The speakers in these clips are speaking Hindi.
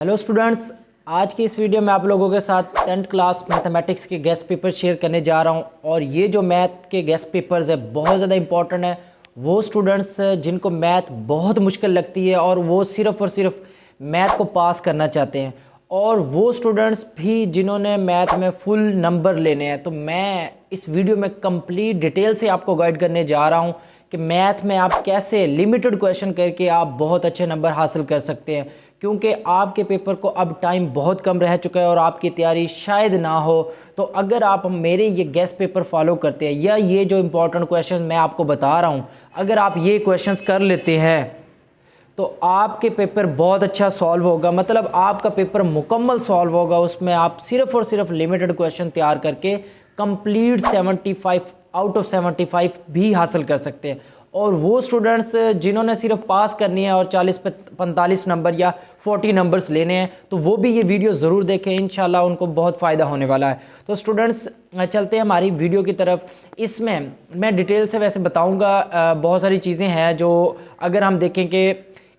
हेलो स्टूडेंट्स, आज की इस वीडियो में आप लोगों के साथ 10th क्लास मैथमेटिक्स के गेस्ट पेपर शेयर करने जा रहा हूं। और ये जो मैथ के गेस्ट पेपर्स है बहुत ज़्यादा इंपॉर्टेंट है। वो स्टूडेंट्स जिनको मैथ बहुत मुश्किल लगती है और वो सिर्फ़ और सिर्फ मैथ को पास करना चाहते हैं, और वो स्टूडेंट्स भी जिन्होंने मैथ में फुल नंबर लेने हैं। तो मैं इस वीडियो में कंप्लीट डिटेल से आपको गाइड करने जा रहा हूँ कि मैथ में आप कैसे लिमिटेड क्वेश्चन करके आप बहुत अच्छे नंबर हासिल कर सकते हैं, क्योंकि आपके पेपर को अब टाइम बहुत कम रह चुका है और आपकी तैयारी शायद ना हो। तो अगर आप मेरे ये गेस्ट पेपर फॉलो करते हैं या ये जो इम्पोर्टेंट क्वेश्चन मैं आपको बता रहा हूँ, अगर आप ये क्वेश्चंस कर लेते हैं तो आपके पेपर बहुत अच्छा सॉल्व होगा। मतलब आपका पेपर मुकम्मल सॉल्व होगा। उसमें आप सिर्फ और सिर्फ लिमिटेड क्वेश्चन तैयार करके कंप्लीट 75 आउट ऑफ 75 भी हासिल कर सकते हैं। और वो स्टूडेंट्स जिन्होंने सिर्फ पास करनी है और 40 पे 45 नंबर या 40 नंबर्स लेने हैं, तो वो भी ये वीडियो ज़रूर देखें, इंशाल्लाह उनको बहुत फ़ायदा होने वाला है। तो स्टूडेंट्स चलते हैं हमारी वीडियो की तरफ। इसमें मैं डिटेल से वैसे बताऊंगा, बहुत सारी चीज़ें हैं जो अगर हम देखें कि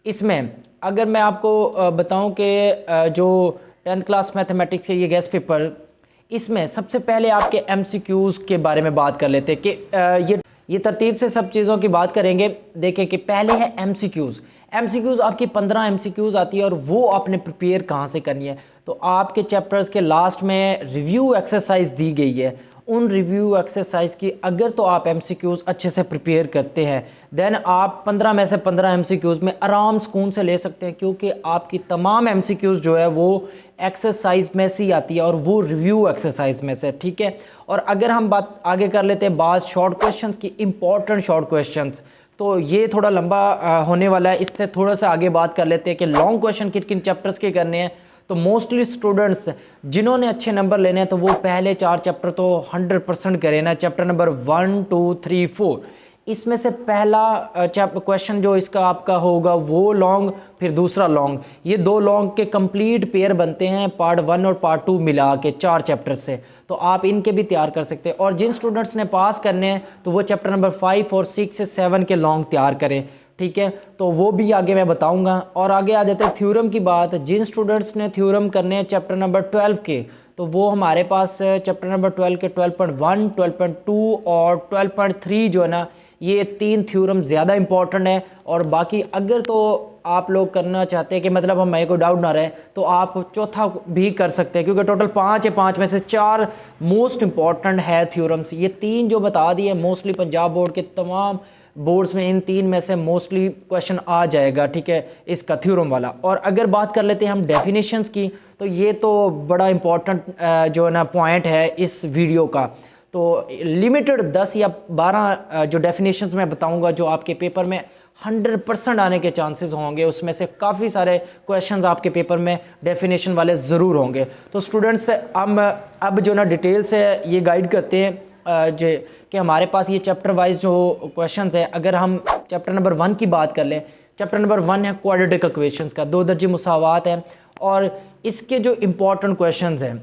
इसमें अगर मैं आपको बताऊं कि जो 10th क्लास मैथमेटिक्स के ये गेस्ट पेपर, इसमें सबसे पहले आपके एमसीक्यूज़ के बारे में बात कर लेते हैं कि ये तरतीब से सब चीज़ों की बात करेंगे। देखें कि पहले है एमसीक्यूज़। एमसीक्यूज़ आपकी 15 एमसीक्यूज़ आती है और वो आपने प्रिपेयर कहाँ से करनी है। तो आपके चैप्टर्स के लास्ट में रिव्यू एक्सरसाइज दी गई है। उन रिव्यू एक्सरसाइज की अगर तो आप एमसीक्यूज़ अच्छे से प्रिपेयर करते हैं, देन आप 15 में से 15 एमसीक्यूज़ में आराम सुकून से ले सकते हैं, क्योंकि आपकी तमाम एमसीक्यूज़ जो है वो एक्सरसाइज में से ही आती है और वो रिव्यू एक्सरसाइज में से, ठीक है। और अगर हम बात आगे कर लेते हैं बात शॉर्ट क्वेश्चंस की, इंपॉर्टेंट शॉर्ट क्वेश्चंस, तो ये थोड़ा लंबा होने वाला है। इससे थोड़ा सा आगे बात कर लेते हैं कि लॉन्ग क्वेश्चन किन किन चैप्टर्स के करने हैं। तो मोस्टली स्टूडेंट्स जिन्होंने अच्छे नंबर लेने हैं तो वो पहले 4 चैप्टर तो 100% करें ना। चैप्टर नंबर 1, 2, 3, 4, इसमें से पहला क्वेश्चन जो इसका आपका होगा वो लॉन्ग, फिर दूसरा लॉन्ग। ये 2 लॉन्ग के कंप्लीट पेयर बनते हैं पार्ट 1 और पार्ट 2 मिला के 4 चैप्टर से। तो आप इनके भी तैयार कर सकते हैं। और जिन स्टूडेंट्स ने पास करने हैं तो वो चैप्टर नंबर 5 और 6 से 7 के लॉन्ग तैयार करें, ठीक है। तो वो भी आगे मैं बताऊंगा। और आगे आ जाते हैं थ्योरम की बात। जिन स्टूडेंट्स ने थ्योरम करने हैं चैप्टर नंबर 12 के, तो वो हमारे पास चैप्टर नंबर 12 के 12.1, 12.2 और 12.3 जो है ना, ये 3 थ्योरम ज़्यादा इंपॉर्टेंट है। और बाकी अगर तो आप लोग करना चाहते हैं कि मतलब हमें कोई डाउट ना रहे, तो आप चौथा भी कर सकते हैं, क्योंकि टोटल 5 है। 5 में से 4 मोस्ट इंपॉर्टेंट है थ्योरम्स। ये 3 जो बता दिए मोस्टली पंजाब बोर्ड के तमाम बोर्ड्स में इन 3 में से मोस्टली क्वेश्चन आ जाएगा, ठीक है, इसका थ्योरम वाला। और अगर बात कर लेते हैं हम डेफिनेशंस की, तो ये तो बड़ा इंपॉर्टेंट जो है ना पॉइंट है इस वीडियो का। तो लिमिटेड 10 या 12 जो डेफिनेशंस मैं बताऊंगा जो आपके पेपर में 100% आने के चांसेस होंगे। उसमें से काफ़ी सारे क्वेश्चंस आपके पेपर में डेफिनेशन वाले ज़रूर होंगे। तो स्टूडेंट्स हम अब जो ना डिटेल से ये गाइड करते हैं जो कि हमारे पास ये चैप्टर वाइज जो क्वेश्चंस है। अगर हम चैप्टर नंबर 1 की बात कर लें, चैप्टर नंबर 1 है क्वाड्रेटिक इक्वेशंस का, 2 दर्जे मुसावात है। और इसके जो इम्पोर्टेंट क्वेश्चंस हैं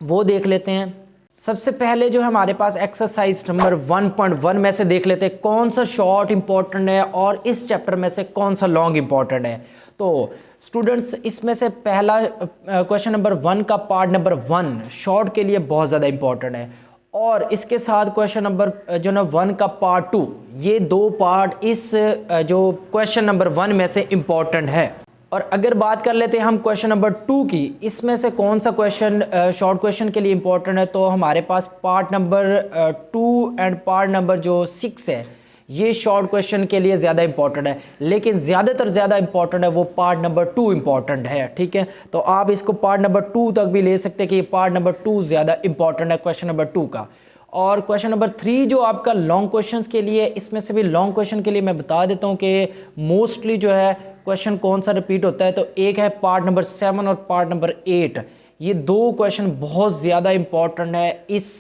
वो देख लेते हैं। सबसे पहले जो हमारे पास एक्सरसाइज नंबर 1.1 में से देख लेते हैं कौन सा शॉर्ट इंपॉर्टेंट है और इस चैप्टर में से कौन सा लॉन्ग इंपॉर्टेंट है। तो स्टूडेंट्स इसमें से पहला क्वेश्चन नंबर 1 का पार्ट नंबर 1 शॉर्ट के लिए बहुत ज़्यादा इंपॉर्टेंट है। और इसके साथ क्वेश्चन नंबर जो ना 1 का पार्ट 2, ये 2 पार्ट इस जो क्वेश्चन नंबर 1 में से इंपॉर्टेंट है। और अगर बात कर लेते हैं हम क्वेश्चन नंबर 2 की, इसमें से कौन सा क्वेश्चन शॉर्ट क्वेश्चन के लिए इंपॉर्टेंट है, तो हमारे पास part number 2 and part number जो 6 है, ये शॉर्ट क्वेश्चन के लिए ज़्यादा इंपॉर्टेंट है। लेकिन ज़्यादा इंपॉर्टेंट है वो पार्ट नंबर 2 इंपॉर्टेंट है, ठीक है। तो आप इसको पार्ट नंबर 2 तक भी ले सकते हैं कि पार्ट नंबर 2 ज़्यादा इंपॉर्टेंट है क्वेश्चन नंबर 2 का। और क्वेश्चन नंबर 3 जो आपका लॉन्ग क्वेश्चंस के लिए, इसमें से भी लॉन्ग क्वेश्चन के लिए मैं बता देता हूँ कि मोस्टली जो है क्वेश्चन कौन सा रिपीट होता है। तो एक है पार्ट नंबर 7 और पार्ट नंबर 8। ये 2 क्वेश्चन बहुत ज़्यादा इंपॉर्टेंट है इस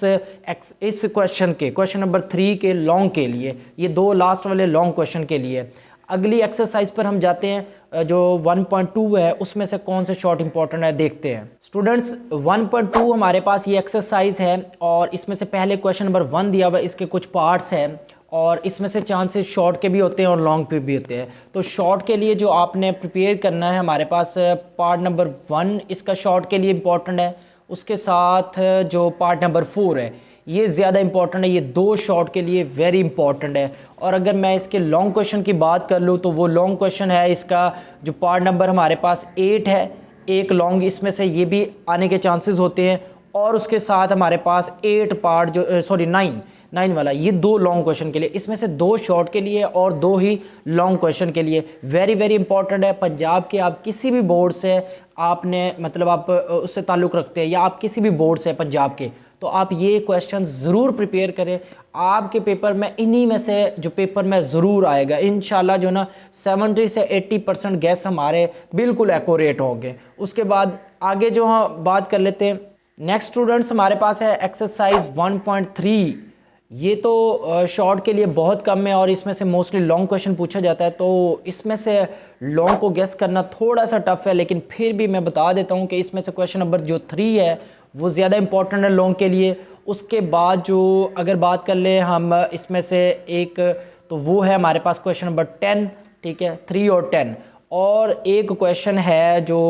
क्वेश्चन के, क्वेश्चन नंबर 3 के लॉन्ग के लिए। ये 2 लास्ट वाले लॉन्ग क्वेश्चन के लिए। अगली एक्सरसाइज पर हम जाते हैं जो 1.2 है, उसमें से कौन से शॉर्ट इंपॉर्टेंट है देखते हैं। स्टूडेंट्स 1.2 हमारे पास ये एक्सरसाइज है और इसमें से पहले क्वेश्चन नंबर 1 दिया हुआ है, इसके कुछ पार्ट्स हैं और इसमें से चांसेस शॉर्ट के भी होते हैं और लॉन्ग पे भी होते हैं। तो शॉर्ट के लिए जो आपने प्रिपेयर करना है, हमारे पास पार्ट नंबर 1 इसका शॉर्ट के लिए इम्पोर्टेंट है, उसके साथ जो पार्ट नंबर 4 है ये ज़्यादा इंपॉर्टेंट है। ये दो शॉर्ट के लिए वेरी इंपॉर्टेंट है। और अगर मैं इसके लॉन्ग क्वेश्चन की बात कर लूँ तो वो लॉन्ग क्वेश्चन है इसका जो पार्ट नंबर हमारे पास 8 है, एक लॉन्ग इसमें से ये भी आने के चांसेस होते हैं। और उसके साथ हमारे पास 8 पार्ट जो सॉरी 9 वाला, ये दो लॉन्ग क्वेश्चन के लिए, इसमें से दो शॉर्ट के लिए और दो ही लॉन्ग क्वेश्चन के लिए वेरी वेरी इंपॉर्टेंट है। पंजाब के आप किसी भी बोर्ड से आपने मतलब आप उससे ताल्लुक़ रखते हैं या आप किसी भी बोर्ड से पंजाब के, तो आप ये क्वेश्चन ज़रूर प्रिपेयर करें। आपके पेपर में इन्हीं में से जो पेपर में ज़रूर आएगा इंशाल्लाह, जो ना 70 से 80% गैस हमारे बिल्कुल एक्यूरेट होंगे। उसके बाद आगे जो हम बात कर लेते हैं, नेक्स्ट स्टूडेंट्स हमारे पास है एक्सरसाइज 1.3। ये तो शॉर्ट के लिए बहुत कम है और इसमें से मोस्टली लॉन्ग क्वेश्चन पूछा जाता है, तो इसमें से लॉन्ग को गेस करना थोड़ा सा टफ है, लेकिन फिर भी मैं बता देता हूँ कि इसमें से क्वेश्चन नंबर जो 3 है वो ज़्यादा इंपॉर्टेंट है लॉन्ग के लिए। उसके बाद जो अगर बात कर ले हम इसमें से एक, तो वो है हमारे पास क्वेश्चन नंबर 10, ठीक है, 3 और 10। और एक क्वेश्चन है जो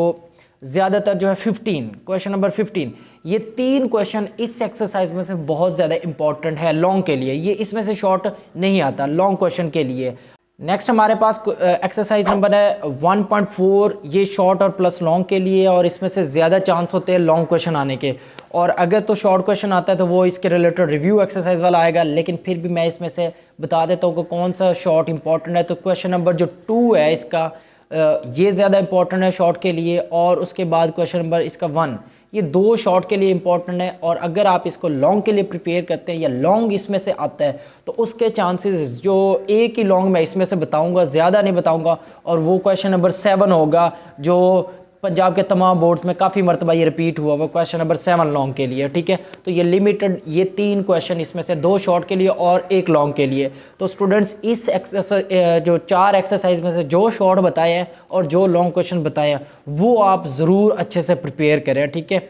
ज़्यादातर जो है 15, क्वेश्चन नंबर 15। ये 3 क्वेश्चन इस एक्सरसाइज में से बहुत ज़्यादा इंपॉर्टेंट है लॉन्ग के लिए, ये इसमें से शॉर्ट नहीं आता लॉन्ग क्वेश्चन के लिए। नेक्स्ट हमारे पास एक्सरसाइज नंबर है 1.4, ये शॉर्ट और प्लस लॉन्ग के लिए, और इसमें से ज़्यादा चांस होते हैं लॉन्ग क्वेश्चन आने के। और अगर तो शॉर्ट क्वेश्चन आता है तो वो इसके रिलेटेड रिव्यू एक्सरसाइज वाला आएगा, लेकिन फिर भी मैं इसमें से बता देता हूँ कि कौन सा शॉर्ट इंपॉर्टेंट है। तो क्वेश्चन नंबर जो 2 है इसका, ये ज़्यादा इंपॉर्टेंट है शॉर्ट के लिए। और उसके बाद क्वेश्चन नंबर इसका 1, ये दो शॉर्ट के लिए इंपॉर्टेंट है। और अगर आप इसको लॉन्ग के लिए प्रिपेयर करते हैं या लॉन्ग इसमें से आता है तो उसके चांसेस, जो एक ही लॉन्ग मैं इसमें से बताऊंगा, ज़्यादा नहीं बताऊंगा, और वो क्वेश्चन नंबर 7 होगा, जो पंजाब के तमाम बोर्ड्स में काफ़ी मरतबा ये रिपीट हुआ वो क्वेश्चन नंबर 7 लॉन्ग के लिए, ठीक है। तो ये लिमिटेड, ये 3 क्वेश्चन इसमें से 2 शॉर्ट के लिए और 1 लॉन्ग के लिए। तो स्टूडेंट्स इस एक्सरसाइज जो 4 एक्सरसाइज में से जो शॉर्ट बताए हैं और जो लॉन्ग क्वेश्चन बताए हैं वो आप ज़रूर अच्छे से प्रिपेयर करें, ठीक है।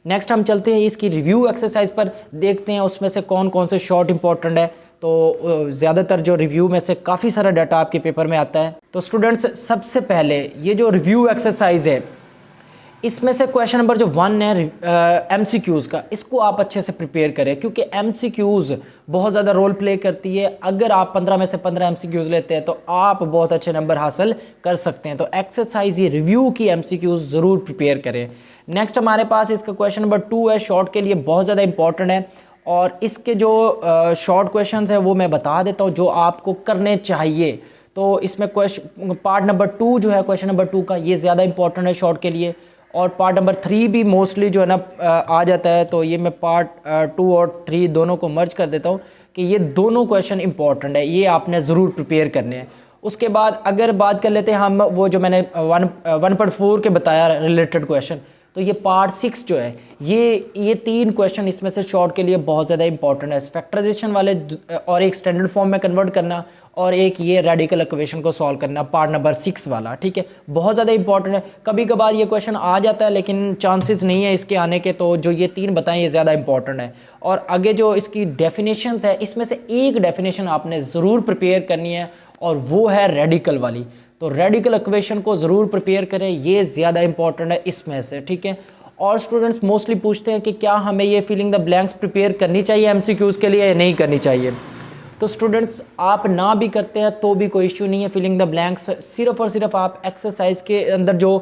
नेक्स्ट हम चलते हैं इसकी रिव्यू एक्सरसाइज पर, देखते हैं उसमें से कौन कौन से शॉर्ट इंपॉर्टेंट है। तो ज़्यादातर जो रिव्यू में से काफ़ी सारा डाटा आपके पेपर में आता है। तो स्टूडेंट्स सबसे पहले ये जो रिव्यू एक्सरसाइज है, इसमें से क्वेश्चन नंबर जो 1 है MCQs का, इसको आप अच्छे से प्रिपेयर करें, क्योंकि MCQs बहुत ज़्यादा रोल प्ले करती है। अगर आप 15 में से 15 MCQs लेते हैं तो आप बहुत अच्छे नंबर हासिल कर सकते हैं। तो एक्सरसाइज ये रिव्यू की MCQs ज़रूर प्रिपेयर करें। नेक्स्ट हमारे पास इसका क्वेश्चन नंबर 2 है, शॉर्ट के लिए बहुत ज़्यादा इंपॉर्टेंट है। और इसके जो शॉर्ट क्वेश्चंस हैं वो मैं बता देता हूँ जो आपको करने चाहिए। तो इसमें क्वेश्चन पार्ट नंबर 2 जो है, क्वेश्चन नंबर 2 का, ये ज़्यादा इंपॉर्टेंट है शॉर्ट के लिए। और पार्ट नंबर 3 भी मोस्टली जो है ना आ जाता है, तो ये मैं पार्ट 2 और 3 दोनों को मर्ज कर देता हूँ कि ये दोनों क्वेश्चन इंपॉर्टेंट है, ये आपने ज़रूर प्रिपेयर करने हैं। उसके बाद अगर बात कर लेते हैं हम वो जो मैंने 1.4 के बताया रिलेटेड क्वेश्चन, तो ये पार्ट 6 जो है, ये 3 क्वेश्चन इसमें से शॉर्ट के लिए बहुत ज़्यादा इंपॉर्टेंट है। फैक्टराइजेशन वाले और एक स्टैंडर्ड फॉर्म में कन्वर्ट करना, और एक ये रेडिकल इक्वेशन को सॉल्व करना, पार्ट नंबर 6 वाला, ठीक है, बहुत ज़्यादा इंपॉर्टेंट है। कभी कभार ये क्वेश्चन आ जाता है लेकिन चांसेस नहीं है इसके आने के, तो जो ये 3 बताएं ये ज़्यादा इंपॉर्टेंट है। और आगे जो इसकी डेफिनेशंस है, इसमें से एक डेफिनेशन आपने ज़रूर प्रिपेयर करनी है और वो है रेडिकल वाली। तो रेडिकल इक्वेशन को ज़रूर प्रिपेयर करें, ये ज़्यादा इंपॉर्टेंट है इसमें से, ठीक है। और स्टूडेंट्स मोस्टली पूछते हैं कि क्या हमें ये फिलिंग द ब्लैंक्स प्रिपेयर करनी चाहिए MCQs के लिए या नहीं करनी चाहिए। तो स्टूडेंट्स आप ना भी करते हैं तो भी कोई इश्यू नहीं है फिलिंग द ब्लैंक्स, सिर्फ और सिर्फ आप एक्सरसाइज के अंदर जो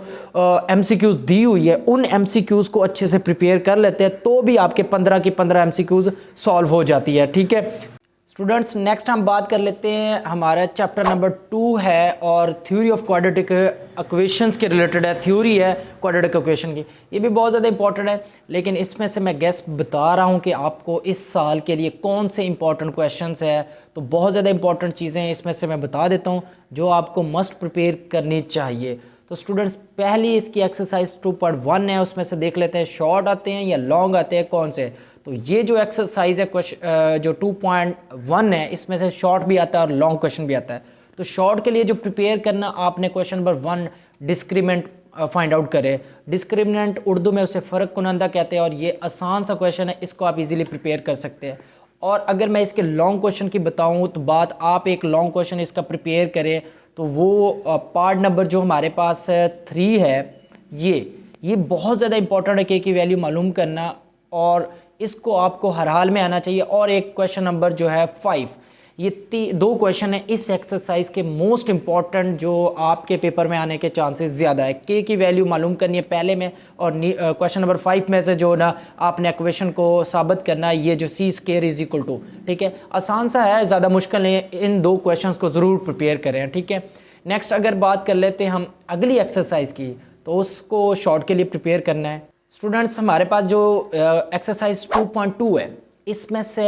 MCQs दी हुई है उन MCQs को अच्छे से प्रिपेयर कर लेते हैं तो भी आपके 15 की 15 MCQs सॉल्व हो जाती है, ठीक है। स्टूडेंट्स नेक्स्ट हम बात कर लेते हैं, हमारा चैप्टर नंबर 2 है और थ्योरी ऑफ क्वाड्रेटिक इक्वेशंस के रिलेटेड है, थ्योरी है क्वाड्रेटिक इक्वेशन की। ये भी बहुत ज़्यादा इंपॉर्टेंट है, लेकिन इसमें से मैं गेस बता रहा हूँ कि आपको इस साल के लिए कौन से इंपॉर्टेंट क्वेश्चंस है। तो बहुत ज़्यादा इंपॉर्टेंट चीज़ें हैं इसमें से मैं बता देता हूँ जो आपको मस्ट प्रिपेयर करनी चाहिए। तो स्टूडेंट्स पहली इसकी एक्सरसाइज 2.1 है, उसमें से देख लेते हैं शॉर्ट आते हैं या लॉन्ग आते हैं कौन से। तो ये जो एक्सरसाइज है क्वेश्चन जो 2.1 है, इसमें से शॉर्ट भी आता है और लॉन्ग क्वेश्चन भी आता है। तो शॉर्ट के लिए जो प्रिपेयर करना, आपने question number 1 discriminant find out करें। डिस्क्रिमिनेंट उर्दू में उसे फ़र्क कुनंदा कहते हैं और ये आसान सा क्वेश्चन है, इसको आप इजीली प्रिपेयर कर सकते हैं। और अगर मैं इसके लॉन्ग क्वेश्चन की बताऊं तो बात आप एक लॉन्ग क्वेश्चन इसका प्रिपेयर करें तो वो पार्ट नंबर जो हमारे पास 3 है ये बहुत ज़्यादा इंपॉर्टेंट है की वैल्यू मालूम करना, और इसको आपको हर हाल में आना चाहिए। और एक क्वेश्चन नंबर जो है 5, ये 2 क्वेश्चन है इस एक्सरसाइज के मोस्ट इंपॉर्टेंट जो आपके पेपर में आने के चांसेस ज़्यादा है। के की वैल्यू मालूम करनी है पहले में, और क्वेश्चन नंबर 5 में से जो ना आपने इक्वेशन को साबित करना है, ये जो सी स्क्वायर इज इक्वल टू, ठीक है, आसान सा है, ज़्यादा मुश्किल नहीं है। इन 2 क्वेश्चन को ज़रूर प्रिपेयर करें, ठीक है। नेक्स्ट अगर बात कर लेते हैं हम अगली एक्सरसाइज की, तो उसको शॉर्ट के लिए प्रिपेयर करना है। स्टूडेंट्स हमारे पास जो एक्सरसाइज 2.2 है, इसमें से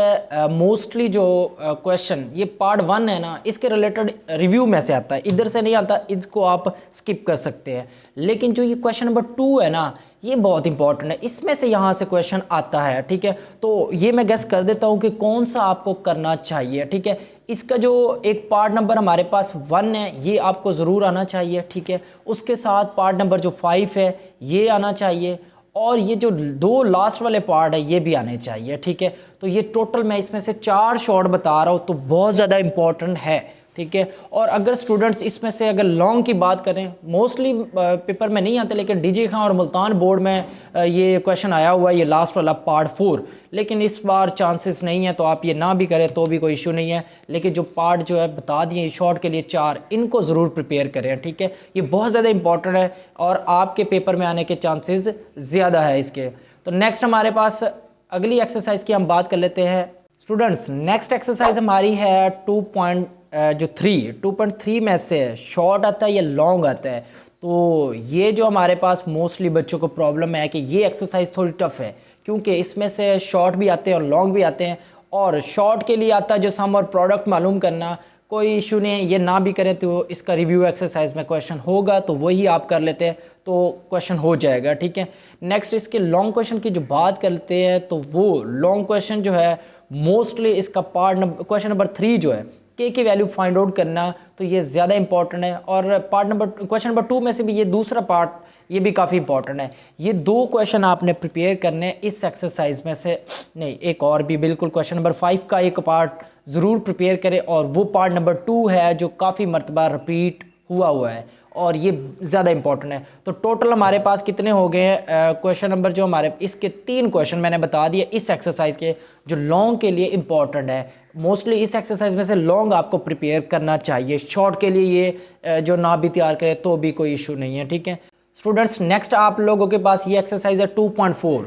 मोस्टली जो क्वेश्चन ये पार्ट 1 है ना, इसके रिलेटेड रिव्यू में से आता है, इधर से नहीं आता, इसको आप स्किप कर सकते हैं। लेकिन जो ये क्वेश्चन नंबर 2 है ना, ये बहुत इंपॉर्टेंट है, इसमें से यहाँ से क्वेश्चन आता है, ठीक है। तो ये मैं गेस कर देता हूँ कि कौन सा आपको करना चाहिए, ठीक है। इसका जो एक पार्ट नंबर हमारे पास 1 है, ये आपको ज़रूर आना चाहिए, ठीक है। उसके साथ पार्ट नंबर जो 5 है ये आना चाहिए, और ये जो 2 लास्ट वाले पार्ट है ये भी आने चाहिए, ठीक है। तो ये टोटल मैं इसमें से 4 शॉर्ट बता रहा हूँ, तो बहुत ज़्यादा इंपॉर्टेंट है, ठीक है। और अगर स्टूडेंट्स इसमें से अगर लॉन्ग की बात करें, मोस्टली पेपर में नहीं आते, लेकिन डीजे खां और मुल्तान बोर्ड में ये क्वेश्चन आया हुआ है, ये लास्ट वाला पार्ट 4, लेकिन इस बार चांसेस नहीं है, तो आप ये ना भी करें तो भी कोई इशू नहीं है। लेकिन जो पार्ट जो है बता दिए शॉर्ट के लिए 4, इनको ज़रूर प्रिपेयर करें, ठीक है। ये बहुत ज़्यादा इंपॉर्टेंट है और आपके पेपर में आने के चांसेस ज़्यादा है इसके। तो नेक्स्ट हमारे पास अगली एक्सरसाइज की हम बात कर लेते हैं। स्टूडेंट्स नेक्स्ट एक्सरसाइज हमारी है 2.3 में से शॉर्ट आता है या लॉन्ग आता है। तो ये जो हमारे पास मोस्टली बच्चों को प्रॉब्लम है कि ये एक्सरसाइज थोड़ी टफ है, क्योंकि इसमें से शॉर्ट भी आते हैं और लॉन्ग भी आते हैं। और शॉर्ट के लिए आता है जो सम और प्रोडक्ट मालूम करना, कोई इशू नहीं है, ये ना भी करें तो इसका रिव्यू एक्सरसाइज में क्वेश्चन होगा, तो वही आप कर लेते हैं तो क्वेश्चन हो जाएगा, ठीक है। नेक्स्ट इसके लॉन्ग क्वेश्चन की जो बात करते हैं, तो वो लॉन्ग क्वेश्चन जो है मोस्टली इसका क्वेश्चन नंबर 3 जो है के की वैल्यू फाइंड आउट करना, तो ये ज़्यादा इंपॉर्टेंट है। और क्वेश्चन नंबर 2 में से भी ये दूसरा पार्ट ये भी काफ़ी इंपॉर्टेंट है। ये 2 क्वेश्चन आपने प्रिपेयर करने इस एक्सरसाइज में से, नहीं एक और भी बिल्कुल क्वेश्चन नंबर 5 का एक पार्ट ज़रूर प्रिपेयर करें, और वो पार्ट नंबर 2 है जो काफ़ी मरतबा रिपीट हुआ है और ये ज़्यादा इंपॉर्टेंट है। तो टोटल हमारे पास कितने हो गए हैं क्वेश्चन नंबर, जो हमारे इसके 3 क्वेश्चन मैंने बता दिए इस एक्सरसाइज के, जो लॉन्ग के लिए इंपॉर्टेंट है। मोस्टली इस एक्सरसाइज में से लॉन्ग आपको प्रिपेयर करना चाहिए, शॉर्ट के लिए ये जो ना भी तैयार करें तो भी कोई इशू नहीं है, ठीक है। स्टूडेंट्स नेक्स्ट आप लोगों के पास ये एक्सरसाइज है 2.4,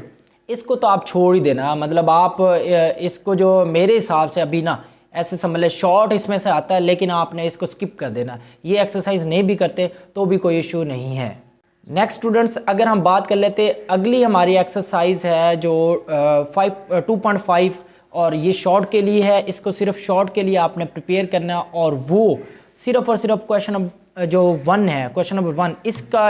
इसको तो आप छोड़ ही देना, मतलब आप इसको जो मेरे हिसाब से अभी ना ऐसे समझ ले शॉर्ट इसमें से आता है, लेकिन आपने इसको स्किप कर देना, ये एक्सरसाइज नहीं भी करते तो भी कोई इशू नहीं है। नेक्स्ट स्टूडेंट्स अगर हम बात कर लेते, अगली हमारी एक्सरसाइज है जो 2.5, और ये शॉर्ट के लिए है, इसको सिर्फ शॉर्ट के लिए आपने प्रिपेयर करना, और वो सिर्फ और सिर्फ क्वेश्चन जो 1 है, क्वेश्चन नंबर 1, इसका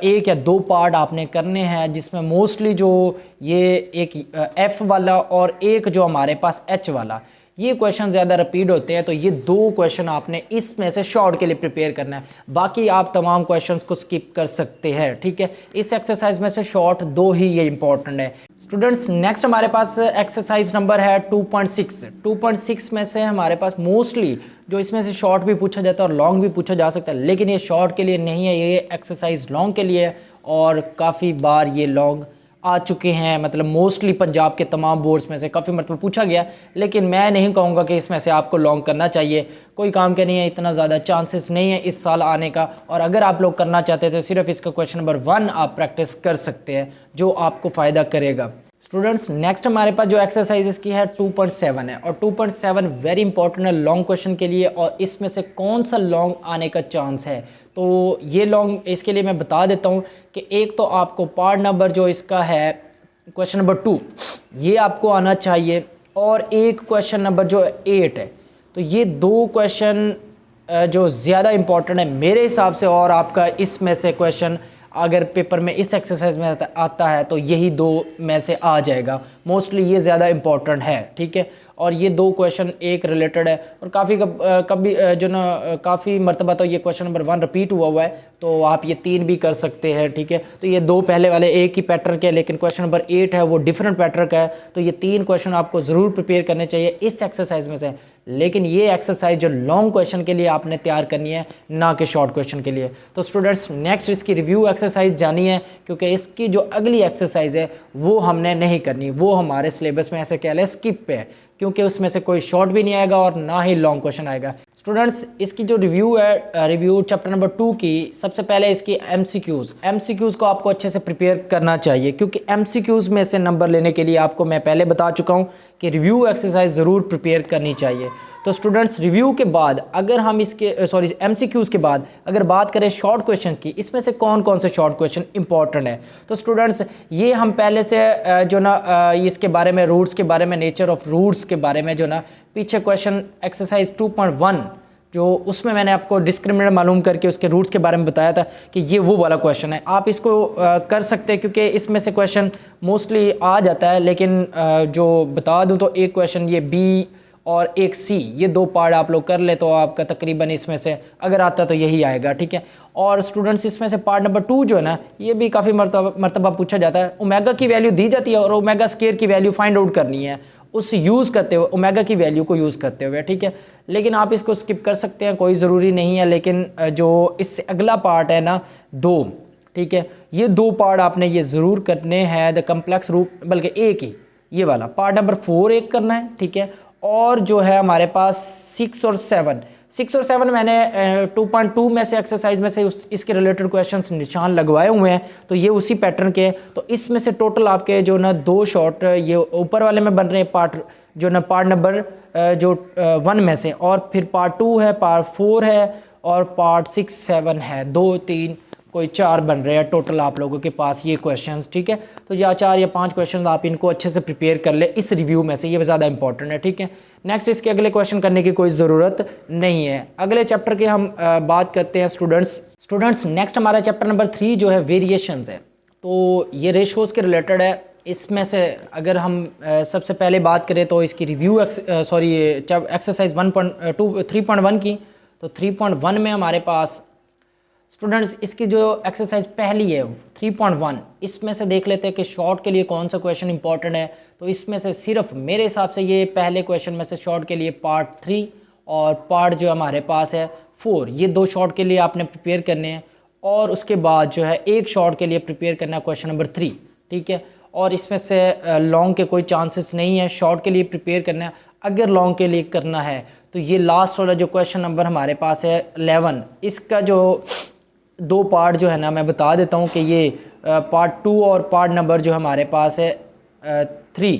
1 या 2 पार्ट आपने करने हैं, जिसमें मोस्टली जो ये एक F वाला और एक जो हमारे पास H वाला, ये क्वेश्चन ज़्यादा रिपीट होते हैं, तो ये 2 क्वेश्चन आपने इसमें से शॉर्ट के लिए प्रिपेयर करना है, बाकी आप तमाम क्वेश्चंस को स्किप कर सकते हैं, ठीक है। इस एक्सरसाइज में से शॉर्ट 2 ही ये इंपॉर्टेंट है। स्टूडेंट्स नेक्स्ट हमारे पास एक्सरसाइज नंबर है 2.6 में से हमारे पास मोस्टली जो इसमें से शॉर्ट भी पूछा जाता है और लॉन्ग भी पूछा जा सकता है, लेकिन ये शॉर्ट के लिए नहीं है, ये एक्सरसाइज लॉन्ग के लिए है, और काफ़ी बार ये लॉन्ग आ चुके हैं, मतलब मोस्टली पंजाब के तमाम बोर्ड्स में से काफ़ी मतलब पूछा गया, लेकिन मैं नहीं कहूँगा कि इसमें से आपको लॉन्ग करना चाहिए, कोई काम के नहीं है, इतना ज़्यादा चांसेस नहीं है इस साल आने का। और अगर आप लोग करना चाहते हैं तो सिर्फ इसका क्वेश्चन नंबर 1 आप प्रैक्टिस कर सकते हैं, जो आपको फ़ायदा करेगा। स्टूडेंट्स नेक्स्ट हमारे पास जो एक्सरसाइज इसकी है 2.7 है, और 2.7 वेरी इंपॉर्टेंट है लॉन्ग क्वेश्चन के लिए, और इसमें से कौन सा लॉन्ग आने का चांस है, तो ये लॉन्ग इसके लिए मैं बता देता हूँ कि एक तो आपको पार्ट नंबर जो इसका है क्वेश्चन नंबर 2 ये आपको आना चाहिए, और एक क्वेश्चन नंबर जो 8 है, तो ये 2 क्वेश्चन जो ज़्यादा इंपॉर्टेंट है मेरे हिसाब से, और आपका इसमें से क्वेश्चन अगर पेपर में इस एक्सरसाइज में आता है तो यही 2 में से आ जाएगा, मोस्टली ये ज़्यादा इंपॉर्टेंट है, ठीक है। और ये 2 क्वेश्चन एक रिलेटेड है और कभी जो ना काफ़ी मरतबा तो ये क्वेश्चन नंबर 1 रिपीट हुआ है, तो आप ये 3 भी कर सकते हैं, ठीक है। तो ये 2 पहले वाले एक ही पैटर्न के, लेकिन क्वेश्चन नंबर 8 है वो डिफरेंट पैटर्न का है, तो ये 3 क्वेश्चन आपको ज़रूर प्रिपेयर करने चाहिए इस एक्सरसाइज में से। लेकिन ये एक्सरसाइज जो लॉन्ग क्वेश्चन के लिए आपने तैयार करनी है, ना कि शॉर्ट क्वेश्चन के लिए। तो स्टूडेंट्स नेक्स्ट इसकी रिव्यू एक्सरसाइज जानी है, क्योंकि इसकी जो अगली एक्सरसाइज है वो हमने नहीं करनी, वो हमारे सिलेबस में ऐसे कह लें स्किप पे है, क्योंकि उसमें से कोई शॉर्ट भी नहीं आएगा और ना ही लॉन्ग क्वेश्चन आएगा। स्टूडेंट्स इसकी जो रिव्यू है, रिव्यू चैप्टर नंबर 2 की, सबसे पहले इसकी एमसीक्यूज़ को आपको अच्छे से प्रिपेयर करना चाहिए, क्योंकि एमसीक्यूज़ में से नंबर लेने के लिए आपको मैं पहले बता चुका हूँ कि रिव्यू एक्सरसाइज ज़रूर प्रिपेयर करनी चाहिए। तो स्टूडेंट्स रिव्यू के बाद अगर हम एमसीक्यूज़ के बाद अगर बात करें शॉर्ट क्वेश्चंस की, इसमें से कौन कौन से शॉर्ट क्वेश्चन इंपॉर्टेंट है, तो स्टूडेंट्स ये हम पहले से जो ना इसके बारे में रूट्स के बारे में, नेचर ऑफ रूट्स के बारे में जो ना पीछे क्वेश्चन एक्सरसाइज 2.1 जो उसमें मैंने आपको डिस्क्रिमिनेंट मालूम करके उसके रूट्स के बारे में बताया था कि ये वो वाला क्वेश्चन है। आप इसको कर सकते हैं, क्योंकि इसमें से क्वेश्चन मोस्टली आ जाता है, लेकिन जो बता दूं तो एक क्वेश्चन ये बी और एक सी, ये 2 पार्ट आप लोग कर ले तो आपका तकरीबन इसमें से अगर आता तो यही आएगा, ठीक है। और स्टूडेंट्स इसमें से पार्ट नंबर 2 जो है ना, ये भी काफ़ी मरतबा पूछा जाता है। ओमेगा की वैल्यू दी जाती है और ओमेगा स्केयर की वैल्यू फाइंड आउट करनी है, उस यूज़ करते हुए, ओमेगा की वैल्यू को यूज़ करते हुए, ठीक है। लेकिन आप इसको स्किप कर सकते हैं, कोई ज़रूरी नहीं है। लेकिन जो इससे अगला पार्ट है ना 2, ठीक है, ये 2 पार्ट आपने ये ज़रूर करने हैं, द कम्प्लेक्स रूप, बल्कि एक ही ये वाला पार्ट नंबर 4 एक करना है, ठीक है। और जो है हमारे पास 6 और 7 मैंने 2.2 में से एक्सरसाइज में से इसके रिलेटेड क्वेश्चंस निशान लगवाए हुए हैं, तो ये उसी पैटर्न के हैं। तो इसमें से टोटल आपके जो ना 2 शॉर्ट ये ऊपर वाले में बन रहे हैं, पार्ट जो ना पार्ट नंबर 1 में से, और फिर पार्ट 2 है, पार्ट 4 है और पार्ट 6, 7 है, 2, 3 कोई 4 बन रहे हैं टोटल आप लोगों के पास ये क्वेश्चंस, ठीक है। तो या 4 या 5 क्वेश्चंस आप इनको अच्छे से प्रिपेयर कर ले इस रिव्यू में से, ये ज़्यादा इंपॉर्टेंट है, ठीक है। नेक्स्ट इसके अगले क्वेश्चन करने की कोई ज़रूरत नहीं है। अगले चैप्टर की हम बात करते हैं स्टूडेंट्स नेक्स्ट हमारा चैप्टर नंबर 3 जो है वेरिएशंस है, तो ये रेशोज़ के रिलेटेड है। इसमें से अगर हम सबसे पहले बात करें तो इसकी रिव्यू एक्सरसाइज 3.1 की, तो 3.1 में हमारे पास स्टूडेंट्स इसकी जो एक्सरसाइज पहली है 3.1, इसमें से देख लेते हैं कि शॉर्ट के लिए कौन सा क्वेश्चन इंपॉर्टेंट है। तो इसमें से सिर्फ मेरे हिसाब से ये पहले क्वेश्चन में से शॉर्ट के लिए पार्ट 3 और पार्ट जो हमारे पास है 4, ये 2 शॉर्ट के लिए आपने प्रिपेयर करने हैं, और उसके बाद जो है एक शॉर्ट के लिए प्रिपेयर करना है क्वेश्चन नंबर 3, ठीक है। और इसमें से लॉन्ग के कोई चांसेस नहीं है, शॉर्ट के लिए प्रिपेयर करना है। अगर लॉन्ग के लिए करना है तो ये लास्ट वाला जो क्वेश्चन नंबर हमारे पास है 11, इसका जो 2 पार्ट जो है ना मैं बता देता हूँ कि ये पार्ट 2 और पार्ट नंबर जो हमारे पास है 3,